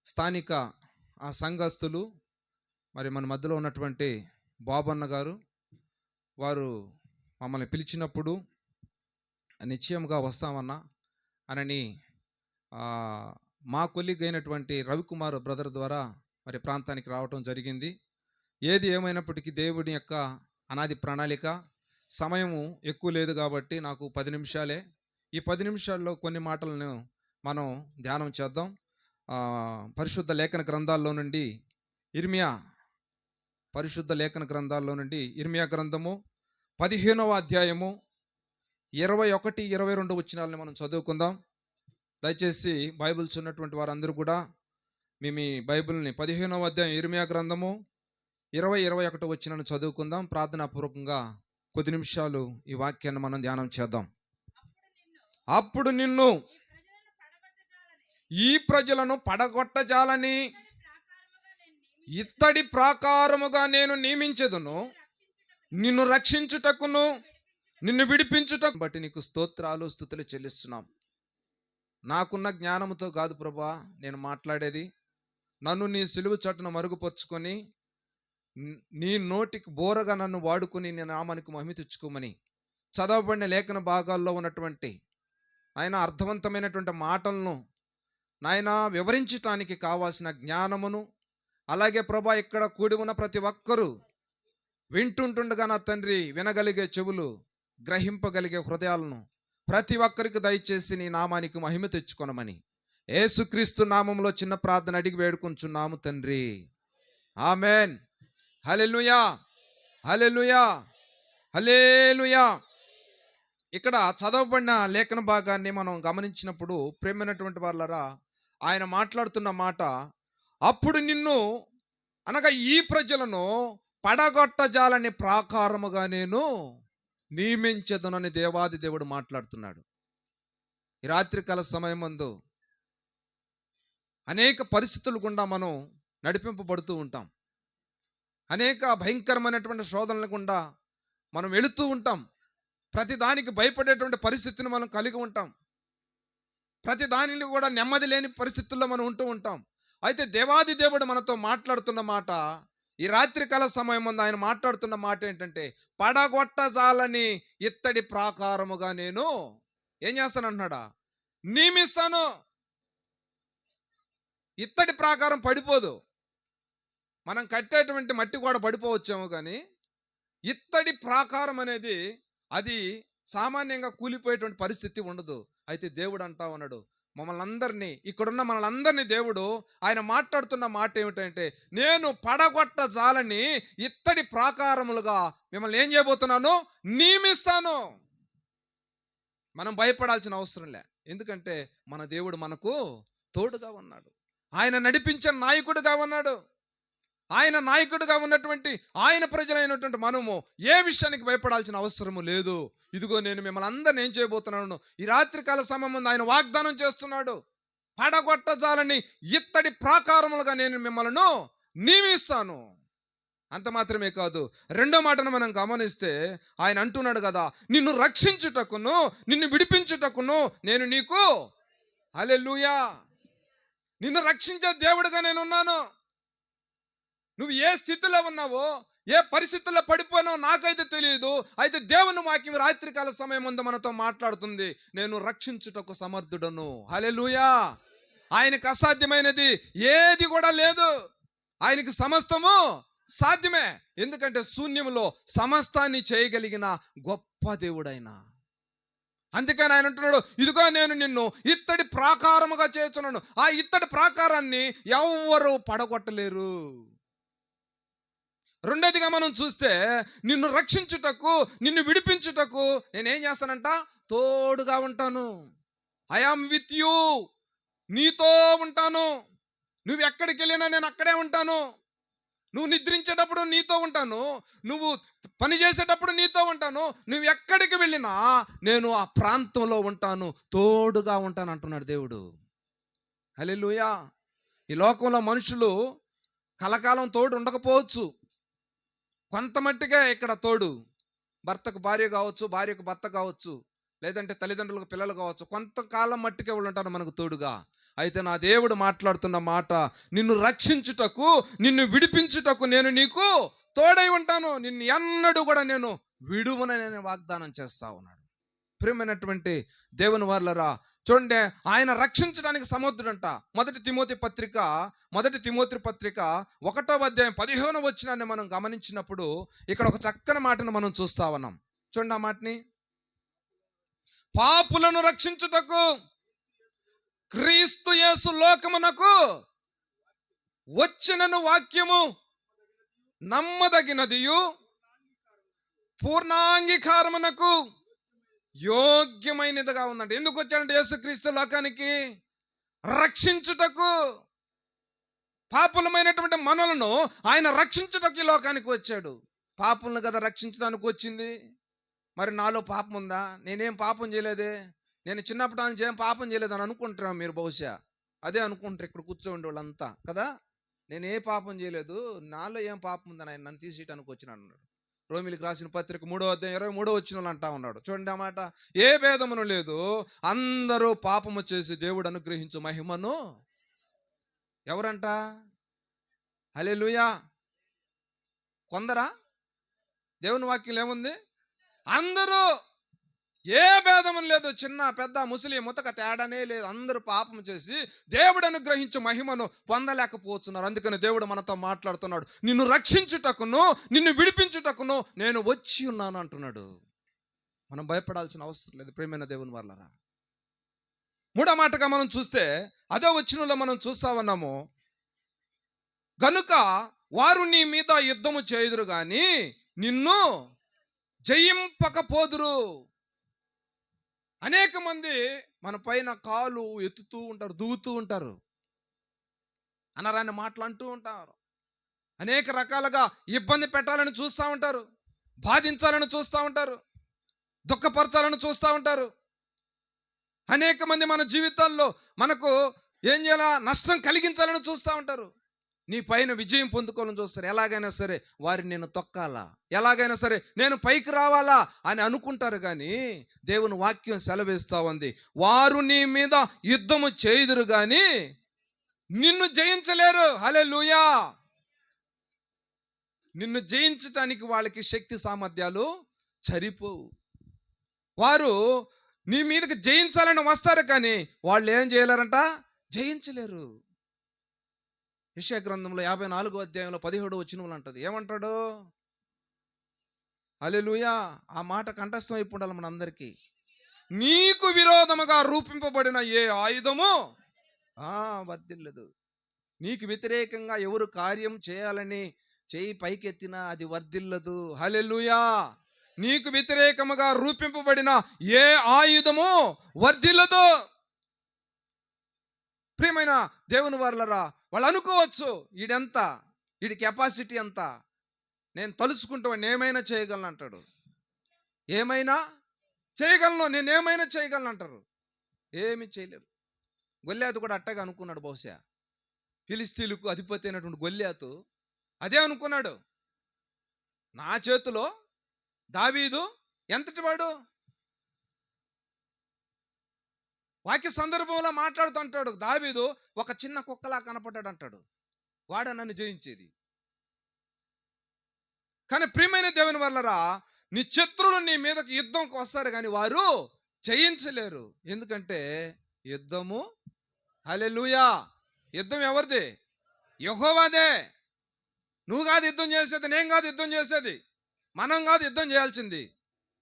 స్థానిక ఆ సంఘస్థులు, మరి మన మధ్యలో ఉన్నటువంటి బాబన్న గారు, వారు మమ్మల్ని పిలిచినప్పుడు నిశ్చయంగా వస్తామన్నా అని మా కొలీగ్ అయినటువంటి రవికుమార్ బ్రదర్ ద్వారా మరి ప్రాంతానికి రావటం జరిగింది. ఏది ఏమైనప్పటికీ దేవుడి యొక్క అనాది ప్రణాళిక. సమయము ఎక్కువ లేదు కాబట్టి నాకు 10 నిమిషాలే. ఈ 10 నిమిషాల్లో కొన్ని మాటలను మనం ధ్యానం చేద్దాం. పరిశుద్ధ లేఖన గ్రంథాల్లో నుండి ఇర్మియా గ్రంథము 15వ అధ్యాయము 21, 22 వచనాలని మనం చదువుకుందాం. దయచేసి బైబిల్స్ ఉన్నటువంటి వారందరూ కూడా మీ బైబిల్ని 15వ అధ్యాయం ఇర్మియా గ్రంథము 20, 21 వచనాలను చదువుకుందాం. ప్రార్థనాపూర్వకంగా కొద్ది నిమిషాలు ఈ వాక్యాన్ని మనం ధ్యానం చేద్దాం. అప్పుడు నిన్ను ఈ ప్రజలను పడగొట్టజాలని ఇత్తడి ప్రాకారముగా నేను నియమించెదను, నిన్ను రక్షించుటకును నిన్ను విడిపించుటకు బట్టి నీకు స్తోత్రాలు స్తుతులు చెల్లిస్తున్నాం. నాకున్న జ్ఞానముతో కాదు ప్రభా నేను మాట్లాడేది. నన్ను నీ సిలువ చట్టును మరుగుపరుచుకొని నీ నోటికి బోరగా నన్ను వాడుకొని నీ నామానికి మహిమ తెచ్చుకోమని చదవబడిన లేఖన భాగాల్లో ఉన్నటువంటి ఆయన అర్థవంతమైనటువంటి మాటలను నాయన వివరించటానికి కావాల్సిన జ్ఞానమును, అలాగే ప్రభా ఇక్కడ కూడి ఉన్న ప్రతి ఒక్కరూ వింటుంటుండగా నా తండ్రి వినగలిగే చెవులు, గ్రహింపగలిగే హృదయాలను ప్రతి ఒక్కరికి దయచేసి నీ నామానికి మహిమ తెచ్చుకొనమని యేసుక్రీస్తు నామంలో చిన్న ప్రార్థన అడిగి వేడుకొంచున్నాము తండ్రి. ఆమెన్. హల్లెలూయా, హల్లెలూయా, హల్లెలూయా. ఇక్కడ చదవబడిన లేఖన భాగాన్ని మనం గమనించినప్పుడు ప్రేమైనటువంటి వాళ్ళరా, ఆయన మాట్లాడుతున్న మాట అప్పుడు నిన్ను అనగా ఈ ప్రజలను పడగొట్టజాలని ప్రాకారముగా నేను నియమించదునని దేవాది దేవుడు మాట్లాడుతున్నాడు. ఈ రాత్రికాల సమయం ముందు అనేక పరిస్థితులు గుండా మనం నడిపింపబడుతూ ఉంటాం. అనేక భయంకరమైనటువంటి శోధనల గుండా మనం వెళుతూ ఉంటాం. ప్రతి దానికి భయపడేటువంటి పరిస్థితిని మనం కలిగి ఉంటాం. ప్రతి దానిని కూడా నెమ్మది లేని పరిస్థితుల్లో మనం ఉంటూ ఉంటాం. అయితే దేవాది దేవుడు మనతో మాట్లాడుతున్న మాట, ఈ రాత్రికాల సమయం ముందు ఆయన మాట్లాడుతున్న మాట ఏంటంటే, పడగొట్టజాలని ఇత్తడి ప్రాకారముగా నేను ఏం చేస్తానంటున్నాడా, నియమిస్తాను. ఇత్తడి ప్రాకారం పడిపోదు. మనం కట్టేటువంటి మట్టి కూడా పడిపోవచ్చేమో, కానీ ఇత్తడి ప్రాకారం అనేది అది సామాన్యంగా కూలిపోయేటువంటి పరిస్థితి ఉండదు. అయితే దేవుడు అంటా ఉన్నాడు, మమ్మల్ని అందరినీ, ఇక్కడున్న మనల్ని దేవుడు ఆయన మాట్లాడుతున్న మాట ఏమిటంటే, నేను పడగొట్టజాలని ఇత్తడి ప్రాకారములుగా మిమ్మల్ని ఏం చేయబోతున్నాను, నియమిస్తాను. మనం భయపడాల్సిన అవసరం లే, ఎందుకంటే మన దేవుడు మనకు తోడుగా ఉన్నాడు. ఆయన నడిపించే నాయకుడుగా ఉన్నాడు. ఆయన నాయకుడిగా ఉన్నటువంటి ఆయన ప్రజలైనటువంటి మనము ఏ విషయానికి భయపడాల్సిన అవసరము లేదు. ఇదిగో నేను మిమ్మల్ని అందరిని ఏం చేయబోతున్నాను, ఈ రాత్రికాల సమయం ముందు ఆయన వాగ్దానం చేస్తున్నాడు, పడగొట్టజాలని ఇత్తడి ప్రాకారములుగా నేను మిమ్మల్ని నియమిస్తాను. అంత మాత్రమే కాదు, రెండో మాటను మనం గమనిస్తే ఆయన అంటున్నాడు కదా, నిన్ను రక్షించుటకును నిన్ను విడిపించుటకును నేను నీకు, హల్లెలూయా, నిన్ను రక్షించే దేవుడిగా నేనున్నాను. నువ్వు ఏ స్థితిలో ఉన్నావో, ఏ పరిస్థితుల్లో పడిపోయినావో నాకైతే తెలియదు. అయితే దేవుని వాక్యం రాత్రికాల సమయం ముందు మనతో మాట్లాడుతుంది, నేను రక్షించుటకు సమర్థుడను. హల్లెలూయా. ఆయనకు అసాధ్యమైనది ఏది కూడా లేదు. ఆయనకి సమస్తము సాధ్యమే. ఎందుకంటే శూన్యములో సమస్తాన్ని చేయగలిగిన గొప్ప దేవుడైన అందుకని ఆయన అంటున్నాడు, ఇదిగో నేను నిన్ను ఇత్తడి ప్రాకారముగా చేస్తున్నాను. ఆ ఇత్తడి ప్రాకారాన్ని ఎవ్వరు పడగొట్టలేరు. రెండోదిగా మనం చూస్తే, నిన్ను రక్షించుటకు, నిన్ను విడిపించుటకు నేనేం చేస్తానంట? తోడుగా ఉంటాను. I am with you. నీతో ఉంటాను. నువ్వు ఎక్కడికి వెళ్ళినా నేను అక్కడే ఉంటాను. నువ్వు నిద్రించేటప్పుడు నీతో ఉంటాను. నువ్వు పని చేసేటప్పుడు నీతో ఉంటాను. నువ్వు ఎక్కడికి వెళ్ళినా నేను ఆ ప్రాంతంలో ఉంటాను, తోడుగా ఉంటాను అంటున్నాడు దేవుడు. హల్లెలూయా. ఈ లోకంలో మనుషులు కలకాలం తోడు ఉండకపోవచ్చు. కొంత మట్టిగా ఇక్కడ తోడు. భర్తకు భార్య కావచ్చు, భార్యకు భర్త కావచ్చు, లేదంటే తల్లిదండ్రులకు పిల్లలు కావచ్చు. కొంతకాలం మట్టికే వాళ్ళు ఉంటారు మనకు తోడుగా. అయితే నా దేవుడు మాట్లాడుతున్న మాట, నిన్ను రక్షించుటకు, నిన్ను విడిపించుటకు నేను నీకు తోడై ఉంటాను. నిన్ను ఎన్నడూ కూడా నేను విడువనని వాగ్దానం చేస్తా ఉన్నాడు. ప్రియమైనటువంటి దేవుని వారలారా, చూడండి, ఆయన రక్షించడానికి సమర్థుడంట. మొదటి తిమోతి పత్రిక 1వ అధ్యాయం 15వ వచనాన్ని మనం గమనించినప్పుడు ఇక్కడ ఒక చక్కని మాటను మనం చూస్తా ఉన్నాం. చూడండి ఆ మాటని. పాపులను రక్షించుటకు క్రీస్తు యేసు లోకమునకు వచ్చినను వాక్యము నమ్మదగినదియు పూర్ణాంగీకారమునకు యోగ్యమైనదిగా ఉందండి. ఎందుకు వచ్చాడంటే యేసుక్రీస్తు లోకానికి? రక్షించుటకు. పాపులమైనటువంటి మనలను ఆయన రక్షించుటకు ఈ లోకానికి వచ్చాడు. పాపులను కదా రక్షించడానికి వచ్చింది. మరి నాలో పాపం ఉందా? నేనేం పాపం చేయలేదే, నేను చిన్నప్పటి నుంచి ఏం పాపం చేయలేదని అనుకుంటున్నాం మీరు. బహుశా అదే అనుకుంటారు ఇక్కడ కూర్చోండి వాళ్ళంతా కదా. నేను ఏ పాపం చేయలేదు, నాలో ఏం పాపం ఉందని ఆయన నన్ను తీసేయడానికి వచ్చినాడు అన్నాడు. రోమిలికి రాసిన పత్రిక 3వ అధ్యాయం 23వ వచనంలో అంటా ఉన్నాడు. చూడండి ఆ మాట. ఏ భేదమును లేదు, అందరూ పాపము చేసి దేవుడు అనుగ్రహించు మహిమను ఎవరంట? హల్లెలూయా. కొందరా? దేవుని వాక్యం ఏముంది? అందరూ. ఏ భేదమును లేదు, చిన్న పెద్ద ముసలి ముతక తేడానే లేదు. అందరూ పాపం చేసి దేవుడు అనుగ్రహించే మహిమను పొందలేకపోతున్నారు. అందుకని దేవుడు మనతో మాట్లాడుతున్నాడు, నిన్ను రక్షించుటకును, నిన్ను విడిపించుటకును నేను వచ్చి ఉన్నాను అంటున్నాడు. మనం భయపడాల్సిన అవసరం లేదు ప్రియమైన దేవుని వాళ్ళరా. మూడో మాటగా మనం చూస్తే, అదే వచనంలో మనం చూస్తా ఉన్నాము, గనుక వారు నీ మీద యుద్ధము చేయుదురు గాని నిన్ను జయింపకపోదురు. అనేక మంది మన పైన కాలు ఎత్తుతూ ఉంటారు, దూగుతూ ఉంటారు, అనరాని మాటలు అంటూ ఉంటారు, అనేక రకాలుగా ఇబ్బంది పెట్టాలని చూస్తూ ఉంటారు, బాధించాలని చూస్తూ ఉంటారు, దుఃఖపరచాలని చూస్తూ ఉంటారు. అనేక మంది మన జీవితాల్లో మనకు ఏం చేయాలా, నష్టం కలిగించాలని చూస్తూ ఉంటారు. నీ పైన విజయం పొందుకోవాలని చూస్తారు. ఎలాగైనా సరే వారిని నేను తొక్కాలా, ఎలాగైనా సరే నేను పైకి రావాలా అని అనుకుంటారు. కానీ దేవుని వాక్యం సెలవిస్తా ఉంది, వారు నీ మీద యుద్ధము చేయుదురు కానీ నిన్ను జయించలేరు. హల్లెలూయా. నిన్ను జయించటానికి వాళ్ళకి శక్తి సామర్థ్యాలు సరిపోవు. వారు నీ మీదకి జయించాలని వస్తారు కానీ వాళ్ళు ఏం చేయలేరంట? జయించలేరు. యెషయా గ్రంథంలో 54వ అధ్యాయంలో 17వ వచనంలో అంటది, ఏమంటాడు? హల్లెలూయా. ఆ మాట కంఠస్థం అయిపోయి ఉండాలి మనందరికీ. నీకు విరోధముగా రూపింపబడిన ఏ ఆయుధము వర్ధిల్లదు. నీకు వ్యతిరేకంగా ఎవరు కార్యం చేయాలని చేయి పైకెత్తినా అది వర్ధిల్లదు. హల్లెలూయా. నీకు వ్యతిరేకముగా రూపింపబడిన ఏ ఆయుధము వర్ధిల్లదు. ప్రియమైన దేవుని వారలారా, వాళ్ళు అనుకోవచ్చు, వీడెంత, వీడి కెపాసిటీ ఎంత, నేను తలుచుకుంటూ వాడిని ఏమైనా చేయగలను అంటాడు. ఏమైనా చేయగలను, నేను ఏమైనా చేయగలను అంటారు. ఏమి చేయలేరు. గొల్యాతు కూడా అట్టగా అనుకున్నాడు. బహుశా ఫిలిస్తీన్లకు అధిపతి అయినటువంటి గొల్యాతు అదే అనుకున్నాడు. నా చేతిలో దావీదు ఎంతటి వాడు, వాక్య సందర్భంలో మాట్లాడుతూ అంటాడు, దావీదు ఒక చిన్న కుక్కలా కనపడ్డాడు అంటాడు, వాడ నన్ను జయించేది. కానీ ప్రియమైన దేవుని వల్లరా, నీ శత్రువులు నీ మీదకి యుద్ధంకి వస్తారు కానీ వారు జయించలేరు. ఎందుకంటే యుద్ధము, హల్లెలూయా, యుద్ధం ఎవరిది? యెహోవాదే. నువ్వు కాదు యుద్ధం చేసేది, నేను కాదు యుద్ధం చేసేది, మనం కాదు యుద్ధం చేయాల్సింది.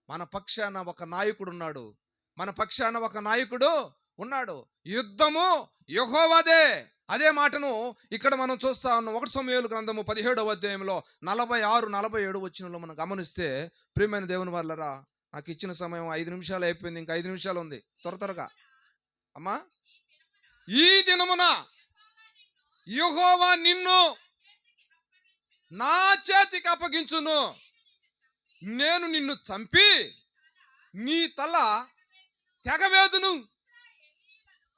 మన పక్షాన ఒక నాయకుడు ఉన్నాడు, మన పక్షాన ఒక నాయకుడు ఉన్నాడు. యుద్ధము యెహోవాదే. అదే మాటను ఇక్కడ మనం చూస్తా ఉన్నాం. 1 సమూయేలు గ్రంథము 17వ అధ్యాయంలో 46, 47 వచనంలో మనం గమనిస్తే, ప్రియమైన దేవుని వాళ్ళరా, నాకు ఇచ్చిన సమయం 5 నిమిషాలు అయిపోయింది, ఇంకా 5 నిమిషాలు ఉంది. త్వరగా అమ్మా. ఈ దినమున యెహోవా నిన్ను నా చేతికి అప్పగించును, నేను నిన్ను చంపి నీ తల తెగవేదును.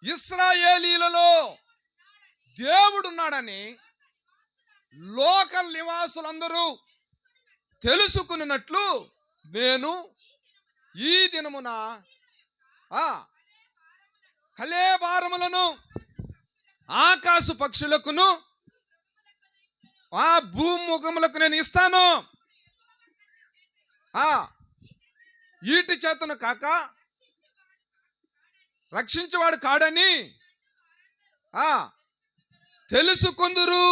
ఇశ్రాయేలీలలో దేవుడున్నాడని లోకల్ నివాసులందరూ తెలుసుకున్నట్లు నేను ఈ దినమున కళేబారములను ఆకాశ పక్షులకును ఆ భూముఖములకు నేను ఇస్తాను. ఈటి చేతను కాక రక్షించేవాడు కాడని తెలుసుకుందురు.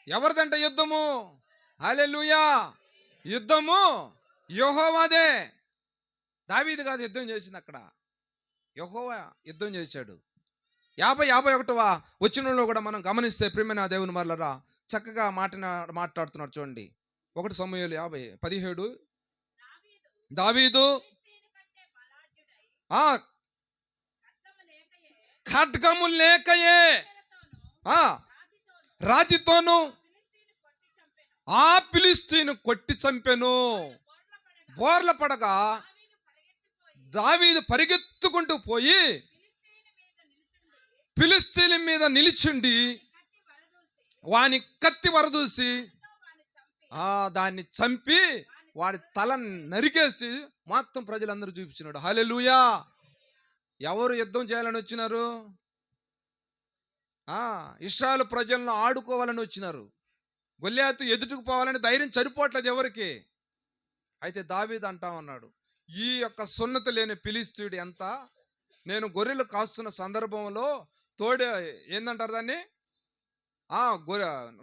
ఎవరిదంట యుద్ధము? హల్లెలూయా. యుద్ధము యెహోవాదే. దావీదు కాదు యుద్ధం చేసింది, అక్కడ యెహోవా యుద్ధం చేశాడు. 51వ వచనంలో కూడా మనం గమనిస్తే, ప్రియమైన దేవుని మరలరా, చక్కగా మాట్లాడుతున్నాడు చూడండి. 1 సమూయేలు 50:17. దావీదు ఖడ్గము లేకయే రాతితోను ఆ ఫిలిష్తీయుని కొట్టి చంపెను. బోర్ల పడగా దావీదు పరిగెత్తుకుంటూ పోయి ఫిలిష్తీయుల మీద నిలిచిండి వాని కత్తి వరదూసి దాన్ని చంపి వాడి తల నరికేసి మొత్తం ప్రజలందరూ చూపించినాడు. హల్లెలూయా. ఎవరు యుద్ధం చేయాలని వచ్చినారు? ఇశ్రాయేలు ప్రజలను ఆడుకోవాలని వచ్చినారు. గొల్లియాతు ఎదుటికి పోవాలని ధైర్యం సరిపోవట్లేదు ఎవరికి. అయితే దావీదు అంటా ఉన్నాడు, ఈ యొక్క సున్నతి లేని ఫిలిష్తీయుడు ఎంత, నేను గొర్రెలు కాస్తున్న సందర్భంలో ఏందంటారు దాన్ని,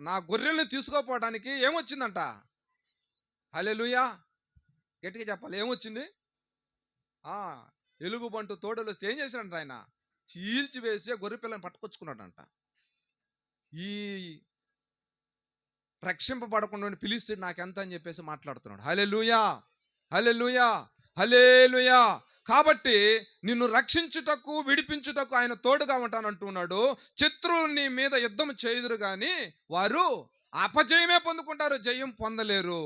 నా గొర్రెల్ని తీసుకోపోవడానికి ఏమొచ్చిందంట? హల్లెలూయా. గట్టిగా చెప్పాలి, ఏమొచ్చింది? ఎలుగుబంటు తోడలు వస్తే ఏం చేశాడంట? ఆయన చీల్చి వేసి గొర్రె పిల్లని పట్టుకొచ్చుకున్నాడంట. ఈ రక్షింపబడకుండా ఫిలిష్తీయుడు నాకెంత అని చెప్పేసి మాట్లాడుతున్నాడు. హల్లెలూయా, హల్లెలూయా, హల్లెలూయా. కాబట్టి నిన్ను రక్షించుటకు విడిపించుటకు ఆయన తోడుగా ఉంటానంటున్నాడు. శత్రువులు నీ మీద యుద్ధం చేయుదురు గాని వారు అపజయమే పొందుకుంటారు, జయం పొందలేరు.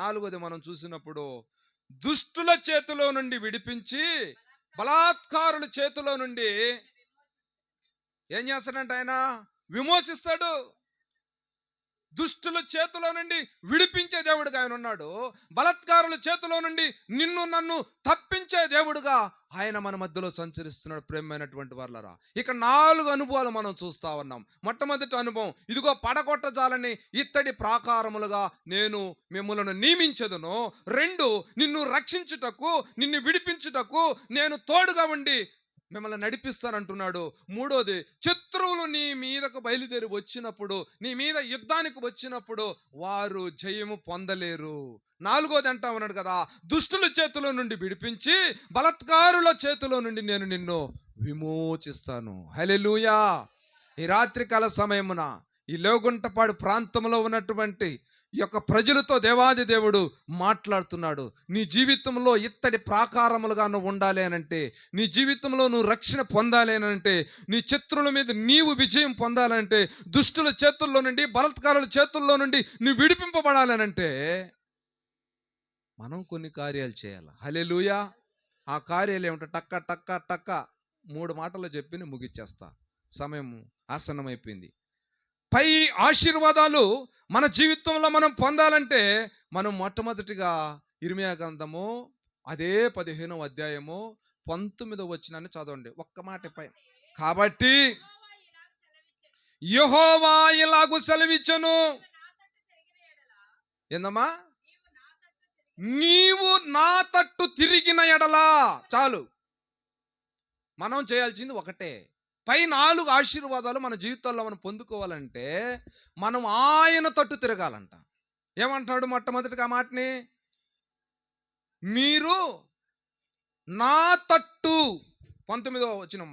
4వది మనం చూసినప్పుడు, దుష్టుల చేతిలో నుండి విడిపించి బలాత్కారుల చేతిలో నుండి ఏం చేస్తాడంటే ఆయన విమోచిస్తాడు. దుష్టుల చేతిలో నుండి విడిపించే దేవుడుగా ఆయన ఉన్నాడు. బలాత్కారుల చేతిలో నుండి నిన్ను నన్ను తప్పించే దేవుడుగా ఆయన మన మధ్యలో సంచరిస్తున్నాడు. ప్రేమైనటువంటి వాళ్ళరా, ఇక 4 అనుభవాలు మనం చూస్తా ఉన్నాం. మొట్టమొదటి అనుభవం, ఇదిగో పడగొట్టజాలని ఇత్తడి ప్రాకారములుగా నేను మిమ్మల్ని నియమించదును. 2, నిన్ను రక్షించుటకు నిన్ను విడిపించుటకు నేను తోడుగా ఉండి మిమ్మల్ని నడిపిస్తానంటున్నాడు. 3వది, శత్రువులు నీ మీదకు బయలుదేరి వచ్చినప్పుడు, నీ మీద యుద్ధానికి వచ్చినప్పుడు వారు జయము పొందలేరు. 4వది అంటా ఉన్నాడు కదా, దుష్టుల చేతిలో నుండి విడిపించి బలాత్కారుల చేతిలో నుండి నేను నిన్ను విమోచిస్తాను. హల్లెలూయా. ఈ రాత్రికాల సమయమున ఈ లోగుంటపాడు ప్రాంతంలో ఉన్నటువంటి ఈ యొక్క ప్రజలతో దేవాది దేవుడు మాట్లాడుతున్నాడు. నీ జీవితంలో ఇత్తడి ప్రాకారములుగా నువ్వు ఉండాలి అనంటే, నీ జీవితంలో నువ్వు రక్షణ పొందాలి అనంటే, నీ శత్రువుల మీద నీవు విజయం పొందాలంటే, దుష్టుల చేతుల్లో నుండి బలాత్కారుల చేతుల్లో నుండి నువ్వు విడిపింపబడాలి అనంటే మనం కొన్ని కార్యాలు చేయాలి. హల్లెలూయా. ఆ కార్యాలు ఏమిటో టక్క టక్క టక్క 3 మాటలు చెప్పి నేను ముగిచ్చేస్తా, సమయం ఆసన్నమైపోయింది. పై ఆశీర్వాదాలు మన జీవితంలో మనం పొందాలంటే మనం మొట్టమొదటిగా ఇర్మియా గ్రంథము అదే 15వ అధ్యాయము 19వ వచనాన్ని చదవండి. ఒక్క మాట పై. కాబట్టి యెహోవా ఇలాగు సెలవిచ్చెను, ఏందమ్మా, నీవు నా తట్టు తిరిగిన ఎడలా. చాలు, మనం చేయాల్సింది ఒకటే. పై 4 ఆశీర్వాదాలు మన జీవితాల్లో మనం పొందుకోవాలంటే మనం ఆయన తట్టు తిరగాలంట. ఏమంటాడు మొట్టమొదటిగా మాటని? మీరు నా తట్టు 19వ వచనం.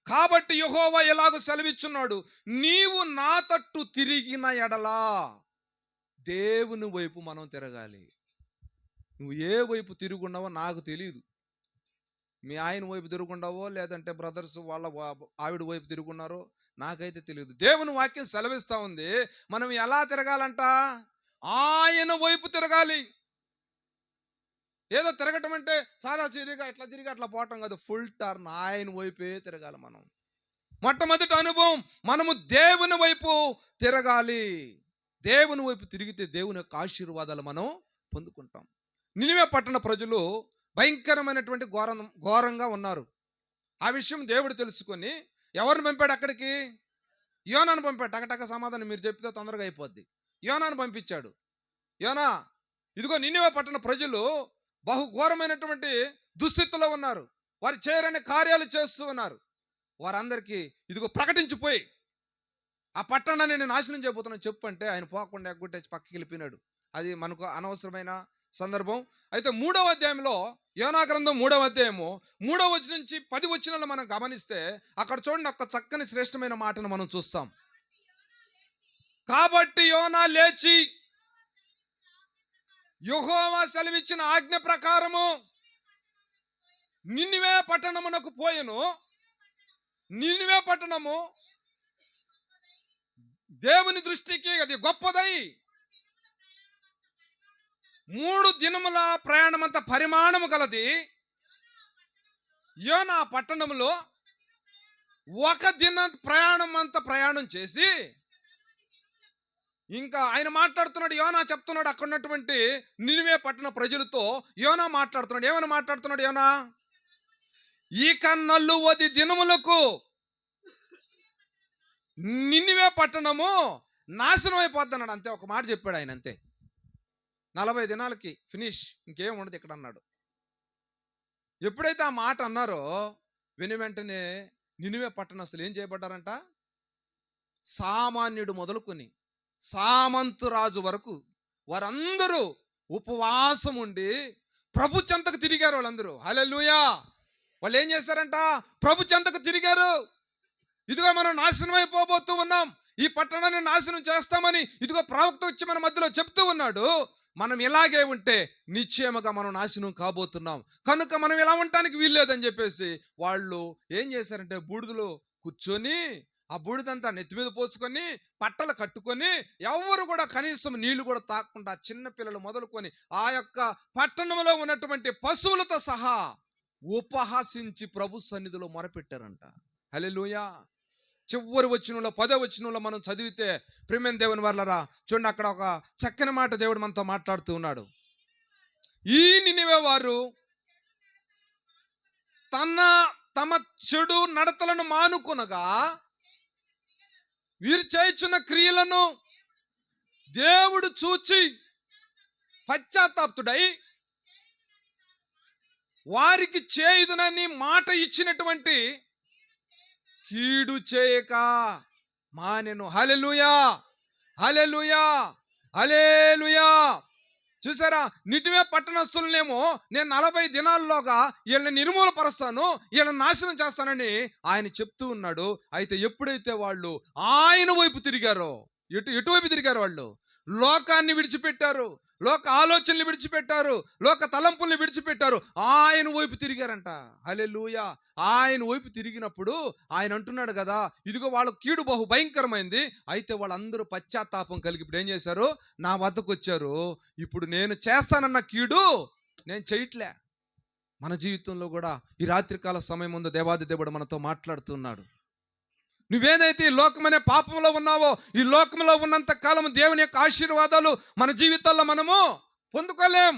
కాబట్టి యెహోవా ఎలాగో సెలవిచ్చున్నాడు, నీవు నా తట్టు తిరిగిన ఎడలా. దేవుని వైపు మనం తిరగాలి. నువ్వు ఏ వైపు తిరుగున్నావో నాకు తెలియదు. మీ ఆయన వైపు తిరుగుండావో లేదంటే బ్రదర్స్ వాళ్ళ ఆవిడ వైపు తిరుగున్నారో నాకైతే తెలియదు. దేవుని వాక్యం సెలవిస్తా ఉంది, మనం ఎలా తిరగాలంట? ఆయన వైపు తిరగాలి. ఏదో తిరగటం అంటే సాదా తిరిగా ఇట్లా తిరిగి అట్లా పోవటం కాదు. ఫుల్ టర్న్ ఆయన వైపే తిరగాలి మనం. మొట్టమొదటి అనుభవం, మనము దేవుని వైపు తిరగాలి. దేవుని వైపు తిరిగితే దేవుని యొక్క ఆశీర్వాదాలు మనం పొందుకుంటాం. నినివే పట్టణ ప్రజలు భయంకరమైనటువంటి ఘోరంగా ఉన్నారు. ఆ విషయం దేవుడు తెలుసుకొని ఎవరిని పంపాడు అక్కడికి? యోనాను పంపాడు. టకటక సమాధానం మీరు చెప్తే తొందరగా అయిపోద్ది. యోనాను పంపించాడు. యోనా, ఇదిగో నినివే పట్టణ ప్రజలు బహు ఘోరమైనటువంటి దుస్థితిలో ఉన్నారు. వారు చేయరని కార్యాలు చేస్తూ ఉన్నారు. వారందరికీ ఇదిగో ప్రకటించిపోయి ఆ పట్టణాన్ని నేను నాశనం చేయబోతున్నాను చెప్పు అంటే ఆయన పోకుండా ఎగ్గొట్టేసి పక్కకి వెళ్ళిపోయినాడు. అది మనకు అనవసరమైన సందర్భం. అయితే 3వ అధ్యాయంలో, యోనా గ్రంథం 3వ అధ్యాయము 3వ వచనం నుంచి 10 వచనాలను మనం గమనిస్తే అక్కడ చూడండి, ఒక చక్కని శ్రేష్టమైన మాటను మనం చూస్తాం. కాబట్టి యోనా లేచి యెహోవా సెలవిచ్చిన ఆజ్ఞ ప్రకారము నినివే పట్టణమునకు పోయెను. నినివే పట్టణము దేవుని దృష్టికి అది గొప్పదై 3 దినముల ప్రయాణమంత పరిమాణము గలది. యోనా పట్టణంలో 1 దిన ప్రయాణం చేసి, ఇంకా ఆయన మాట్లాడుతున్నాడు. యోనా చెప్తున్నాడు అక్కడ ఉన్నటువంటి నినివే పట్టణ ప్రజలతో. యోనా మాట్లాడుతున్నాడు. ఏమైనా మాట్లాడుతున్నాడు యోనా? ఇక 40 దినములకు నినివే పట్టణము నాశనం అయిపోతున్నాడు. అంతే, ఒక మాట చెప్పాడు ఆయన. అంతే, 40 దినాలకి ఫినిష్, ఇంకేం ఉండదు ఇక్కడ అన్నాడు. ఎప్పుడైతే ఆ మాట అన్నారో విని వెంటనే నినివే పట్టణస్తులు ఏం చేయబడ్డారంట? సామాన్యుడు మొదలుకొని సామంతు రాజు వరకు వారందరూ ఉపవాసం ఉండి ప్రభు చెంతకు తిరిగారు. వాళ్ళందరూ హల్లెలూయా. వాళ్ళు ఏం చేశారంట? ప్రభు చెంతకు తిరిగారు. ఇదిగో మనం నాశనం అయిపోబోతూ ఉన్నాం, ఈ పట్టణాన్ని నాశనం చేస్తామని ఇదిగో ప్రవక్త వచ్చి మన మధ్యలో చెప్తూ ఉన్నాడు. మనం ఇలాగే ఉంటే నిశ్చయముగా మనం నాశనం కాబోతున్నాం, కనుక మనం ఇలా ఉండటానికి వీల్లేదని చెప్పేసి వాళ్ళు ఏం చేశారంటే బూడిదలో కూర్చొని ఆ బూడిదంతా నెత్తి మీద పోసుకొని పట్టలు కట్టుకొని ఎవరు కూడా కనీసం నీళ్లు కూడా తాకుండా చిన్న పిల్లలు మొదలుకొని ఆ యొక్క పట్టణంలో ఉన్నటువంటి పశువులతో సహా ఉపహాసించి ప్రభు సన్నిధిలో మొరపెట్టారంట. హల్లెలూయా. చివరి వచనంలో 10వ వచనంలో మనం చదివితే ప్రియమైన దేవుని వారలారా చూడండి, అక్కడ ఒక చక్కని మాట దేవుడు మనతో మాట్లాడుతూ ఉన్నాడు. ఈ నినివే వారు తమ చెడు నడతలను మానుకొనగా వీరు చేయుచున్న క్రియలను దేవుడు చూచి పశ్చాత్తాప్తుడై వారికి చేయుదునని మాట ఇచ్చినటువంటి కీడు చేయక మానెను. హల్లెలూయా, హల్లెలూయా, హల్లెలూయా. చూసారా, నినివే పట్టణస్తులనేమో నేను 40 దినాల్లోగా వీళ్ళని నిర్మూలపరుస్తాను, వీళ్ళని నాశనం చేస్తానని ఆయన చెప్తూ ఉన్నాడు. అయితే ఎప్పుడైతే వాళ్ళు ఆయన వైపు తిరిగారో, ఎటువైపు తిరిగారు? వాళ్ళు లోకాన్ని విడిచిపెట్టారు, లోక ఆలోచనలు విడిచిపెట్టారు, లోక తలంపుల్ని విడిచిపెట్టారు, ఆయన వైపు తిరిగారంట. హల్లెలూయా. ఆయన వైపు తిరిగినప్పుడు ఆయన అంటున్నాడు కదా, ఇదిగో వాళ్ళ కీడు బహు భయంకరమైంది. అయితే వాళ్ళందరూ పశ్చాత్తాపం కలిగి ఇప్పుడు ఏం చేశారు? నా వద్దకు వచ్చారు. ఇప్పుడు నేను చేస్తానన్న కీడు నేను చేయట్లే. మన జీవితంలో కూడా ఈ రాత్రికాల సమయం ముందు దేవాది దేవుడు మనతో మాట్లాడుతున్నాడు. నువ్వేదైతే ఈ లోకమనే పాపంలో ఉన్నావో, ఈ లోకంలో ఉన్నంత కాలం దేవుని యొక్క ఆశీర్వాదాలు మన జీవితాల్లో మనము పొందుకోలేం.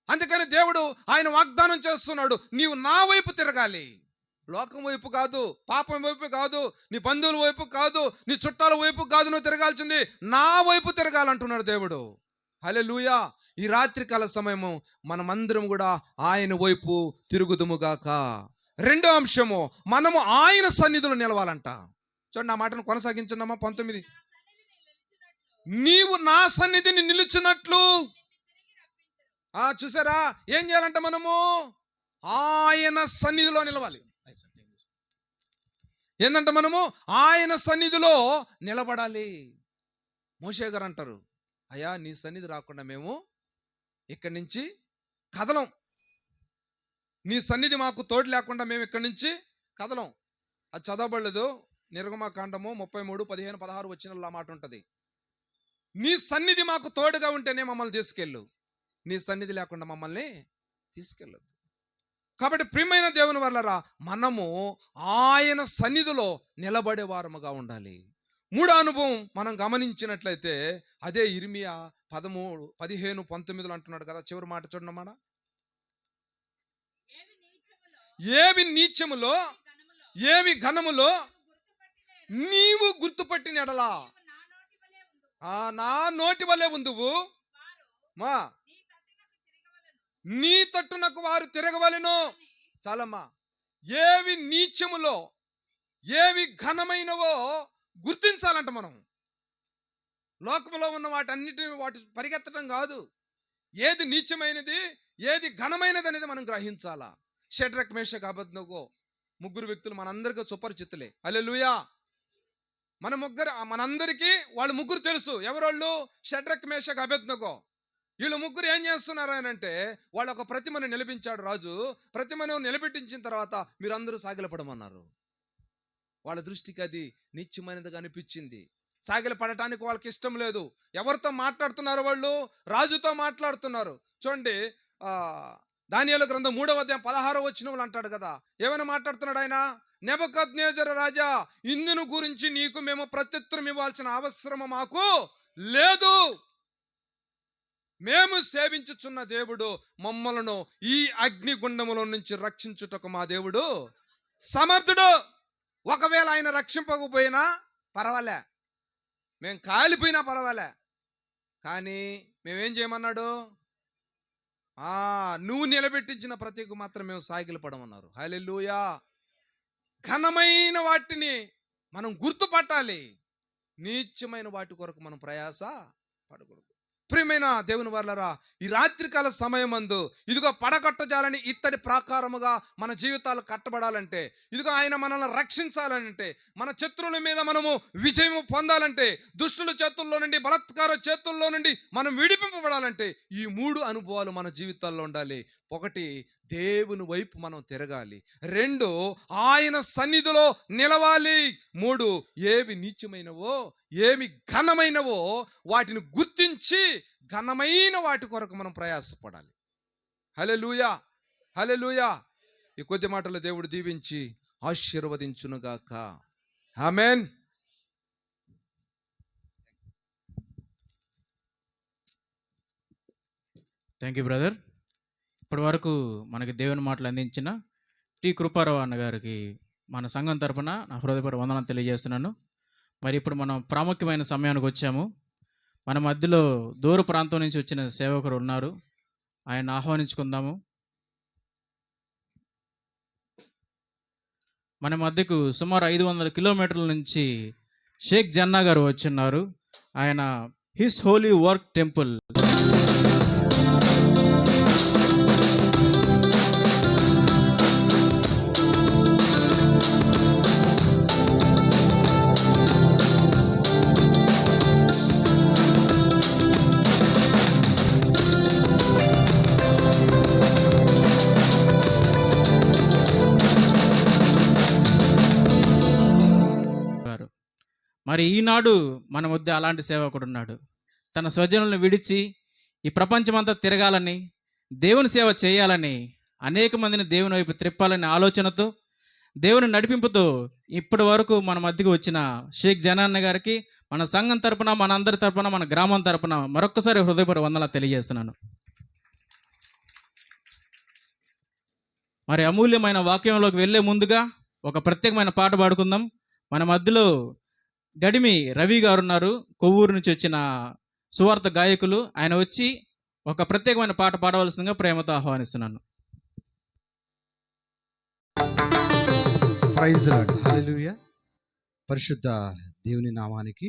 అందుకని దేవుడు ఆయన వాగ్దానం చేస్తున్నాడు, నీవు నా వైపు తిరగాలి, లోకం వైపు కాదు, పాపం వైపు కాదు, నీ బంధువుల వైపు కాదు, నీ చుట్టాల వైపు కాదు, నువ్వు తిరగాల్సింది నా వైపు తిరగాలంటున్నాడు దేవుడు. హల్లెలూయా. ఈ రాత్రికాల సమయము మనమందరం కూడా ఆయన వైపు తిరుగుదుముగాక. 2వ అంశము, మనము ఆయన సన్నిధిలో నిలవాలంట. చూడండి, ఆ మాటను కొనసాగించున్నామా? 19, నీవు నా సన్నిధిని నిలిచినట్లు చూసారా, ఏం చేయాలంట మనము? ఆయన సన్నిధిలో నిలవాలి. ఏంటంటే మనము ఆయన సన్నిధిలో నిలబడాలి. మోషే గారు అంటారు, అయ్యా నీ సన్నిధి రాకుండా మేము ఇక్కడి నుంచి కదలం. నీ సన్నిధి మాకు తోడు లేకుండా మేము ఇక్కడి నుంచి కదలం. అది చదవబడలేదు. నిర్గమకాండము 33, 15, 16 వచనాల్లో ఆ మాట ఉంటుంది. నీ సన్నిధి మాకు తోడుగా ఉంటేనే మమ్మల్ని తీసుకెళ్ళు, నీ సన్నిధి లేకుండా మమ్మల్ని తీసుకెళ్ళదు. కాబట్టి ప్రియమైన దేవుని వల్లరా, మనము ఆయన సన్నిధిలో నిలబడే వారముగా ఉండాలి. మూడో అనుభవం మనం గమనించినట్లయితే అదే ఇర్మియా 13, 15, 19 అంటున్నాడు కదా. చివరి మాట చూడన్నమాట. ఏవి నీచములో ఏవి ఘనములో నీవు గుర్తుపట్టిన ఎడలా నా నోటి వలె ఉందువు, మా నీ తట్టునకు వారు తిరగవలెను. చాలమ్మా. ఏవి నీచములో ఏవి ఘనమైనవో గుర్తించాలంట మనం. లోకంలో ఉన్న వాటి పరిగెత్తడం కాదు. ఏది నీచమైనది ఏది ఘనమైనది అనేది మనం గ్రహించాలా. షడ్రక్, మేషక్, అబేద్నెగో ముగ్గురు వ్యక్తులు మనందరికీ సుపరిచితులే. హల్లెలూయా. మనందరికీ వాళ్ళు ముగ్గురు తెలుసు. ఎవరోళ్ళు? షడ్రక్, మేషక్, అబేద్నెగో. వీళ్ళు ముగ్గురు ఏం చేస్తున్నారు అని అంటే, వాళ్ళు ఒక ప్రతిమను నిలబించాడు రాజు. ప్రతిమను నిలబెట్టించిన తర్వాత మీరందరూ సాగిలపడమన్నారు. వాళ్ళ దృష్టికి అది నిత్యమైనదిగా అనిపించింది. సాగిలపడటానికి వాళ్ళకి ఇష్టం లేదు. ఎవరితో మాట్లాడుతున్నారు వాళ్ళు? రాజుతో మాట్లాడుతున్నారు. చూడండి, దానియేలు గ్రంథం 3వ అధ్యాయం 16వ వచనంలో అంటాడు కదా. ఏమైనా మాట్లాడుతున్నాడు ఆయన? నెబుకద్నెజరు రాజా, ఇందును గురించి నీకు మేము ప్రత్యుత్తరం ఇవ్వాల్సిన అవసరం మాకు లేదు. మేము సేవించుచున్న దేవుడు మమ్మలను ఈ అగ్నిగుండములో నుంచి రక్షించుటకు మా దేవుడు సమర్థుడు. ఒకవేళ ఆయన రక్షింపకపోయినా పర్వాలే, మేము కాలిపోయినా పర్వాలే, కానీ మేమేం చేయమన్నాడు? నువ్వు నిలబెట్టించిన ప్రతికు మాత్రం మేము సాగిలపడమన్నారు. హల్లెలూయా. ఘనమైన వాటిని మనం గుర్తుపట్టాలి, నీచమైన వాటి కొరకు మనం ప్రయాస పడకూడదు. ప్రియమైన దేవుని వాళ్ళరా, ఈ రాత్రికాల సమయమందు ఇదిగో పడగొట్టజాలని ఇత్తడి ప్రాకారముగా మన జీవితాలు కట్టబడాలంటే, ఇదిగో ఆయన మనల్ని రక్షించాలంటే, మన శత్రువుల మీద మనము విజయం పొందాలంటే, దుష్టుల చేతుల్లో నుండి, బలాత్కార చేతుల్లో నుండి మనం విడిపింపబడాలంటే ఈ 3 అనుభవాలు మన జీవితాల్లో ఉండాలి. 1, దేవుని వైపు మనం తిరగాలి. 2, ఆయన సన్నిధిలో నిలవాలి. 3, ఏవి నీచమైనవో ఏమి ఘనమైనవో వాటిని గుర్తించి ఘనమైన వాటి కొరకు మనం ప్రయాసపడాలి. హల్లెలూయా, హల్లెలూయా. ఈ కొద్ది మాటలు దేవుడు దీవించి ఆశీర్వదించునుగాక. ఆమేన్. Thank you brother. ఇప్పటి వరకు మనకి దేవుని మాటలు అందించిన టి కృపారావు అన్న గారికి మన సంఘం తరపున నా హృదయపూర్వక వందనాలు తెలియజేస్తున్నాను. మరి ఇప్పుడు మనం ప్రాముఖ్యమైన సమయానికి వచ్చాము. మన మధ్యలో దూర ప్రాంతం నుంచి వచ్చిన సేవకులు ఉన్నారు. ఆయన ఆహ్వానించుకుందాము. మన మధ్యకు సుమారు 500 కిలోమీటర్ల నుంచి షేక్ జన్నా గారు వచ్చున్నారు. ఆయన హిస్ హోలీ వర్క్ టెంపుల్ మరి ఈనాడు మన మధ్య అలాంటి సేవకుడు ఉన్నాడు. తన స్వజనులను విడిచి ఈ ప్రపంచమంతా తిరగాలని, దేవుని సేవ చేయాలని, అనేక మందిని దేవుని వైపు త్రిప్పాలనే ఆలోచనతో, దేవుని నడిపింపుతో ఇప్పటి వరకు మన మధ్యకు వచ్చిన షేక్ జనాన్న గారికి మన సంఘం తరపున, మన అందరి తరపున, మన గ్రామం తరపున మరొక్కసారి హృదయపూర్వక వందనాలు తెలియజేస్తున్నాను. మరి అమూల్యమైన వాక్యంలోకి వెళ్ళే ముందుగా ఒక ప్రత్యేకమైన పాట పాడుకుందాం. మన మధ్యలో గడిమి రవి గారు ఉన్నారు, కొవ్వూరు నుంచి వచ్చిన సువార్త గాయకులు. ఆయన వచ్చి ఒక ప్రత్యేకమైన పాట పాడవలసిందిగా ప్రేమతో ఆహ్వానిస్తున్నాను. Praise Lord. హల్లెలూయా. పరిశుద్ధ దేవుని నామానికి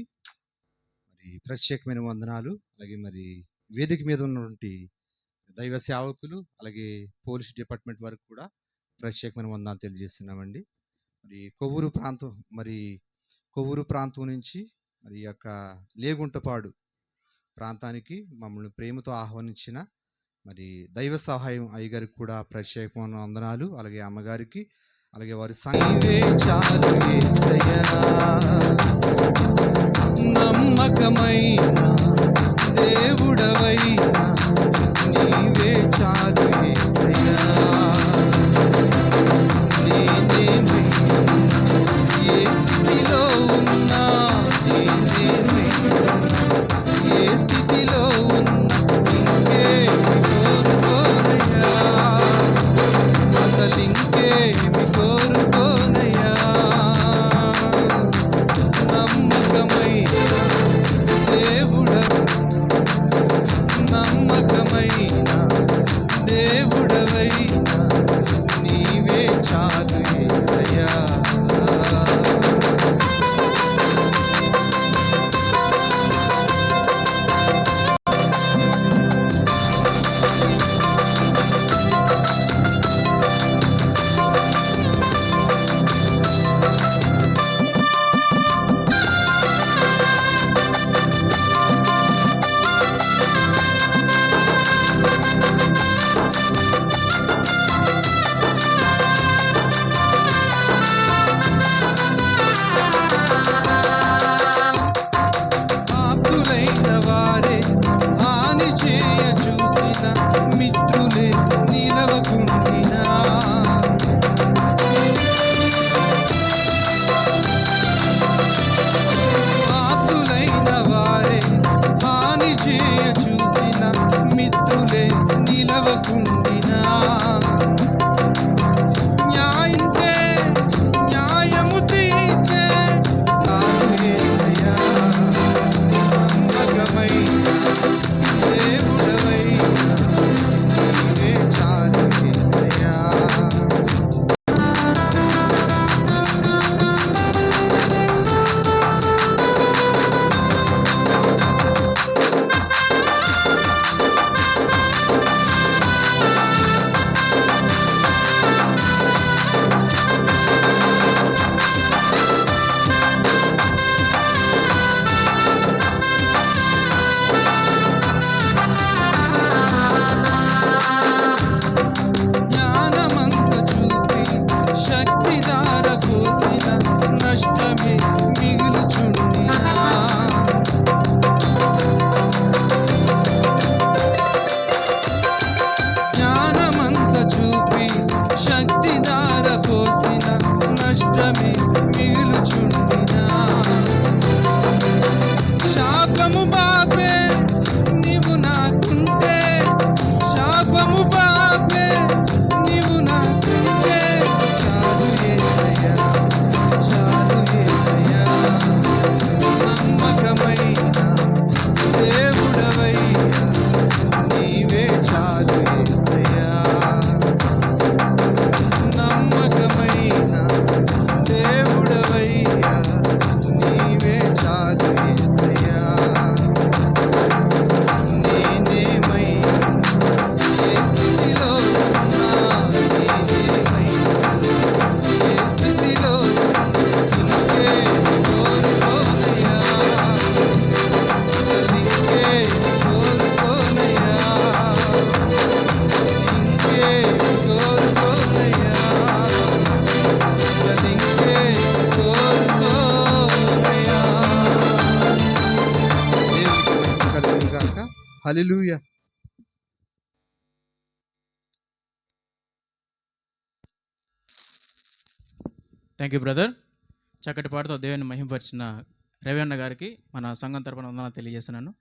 మరి ప్రత్యేకమైన వందనాలు. అలాగే మరి వేదిక మీద ఉన్నటువంటి దైవ సేవకులు అలాగే పోలీస్ డిపార్ట్మెంట్ వరకు కూడా ప్రత్యేకమైన వందనాలు తెలియజేస్తున్నామండి. కొవ్వూరు ప్రాంతం నుంచి మరి ఈ యొక్క లేగుంటపాడు ప్రాంతానికి మమ్మల్ని ప్రేమతో ఆహ్వానించిన మరి దైవ సహాయం అయ్యగారికి కూడా ప్రత్యేకమైన వందనాలు, అలాగే అమ్మగారికి, అలాగే వారి నమ్మకమైన దేవుడవైనా నీవే చాలు యేసయ్యా. నేనేమైనా ఏ స్థితిలో ఉన్నా, నేనేమైనా ఏ స్థితిలో ఉన్నా ఇంకేమి కోరుకోనయ్యా, అసలు ఇంకేమి కోరుకోనయ్యా. నమ్మకమైన నమ్మకమైన దేవుడవైనా నీవే చాలు యేసయ్యా. ఆప్తులైన వారే హాని చేయ చూసిన మిత్రులే నిలవకుండినా, ఆప్తులైన వారే హాని చేయ చూసిన మిత్రులే నిలవకుండినా, న్యాయంటే న్యాయము తీర్చే యేసయ్యా. నమ్మకమైన దేవుడవైనా నీవే చాలు యేసయ్యా. జ్ఞానమంత చూపి శక్తిధార పోసిన నష్టమే మిగులుచుండినా, జ్ఞానమంత చూపి శక్తిధార పోసిన నష్టమే మిగులుచుండినా, శాపము బాపే నీవు నాకుంటే, శాపము బాపే నీవు నాకుంటే చాలు యేసయ్యా, చాలు యేసయ్యా. నమ్మకమైన దేవుడవైనా నీవే చాలు యేసయ్యా. నమ్మకమైన దేవుడవైనా నీవే చాలు యేసయ్యా. నేనేమైనా ఏ స్థితిలో ఉన్నా, నేనేమైనా ఏ స్థితిలో ఇంకేమి కోరుకోనయ్యా, అసలు ఇంకేమి కోరుకోనయ్యా, ఇంకేమి కోరుకోనయ్యా, అసలు ఇంకేమి కోరుకోనయ్యా. దేవునికి మహిమ కలుగును గాక. హల్లెలూయా. Thank you brother. చక్కటి పాటతో దేవుని మహిమపరిచిన రవి అన్న గారికి మన సంఘం తరపున వందనాలు తెలియజేస్తున్నాను.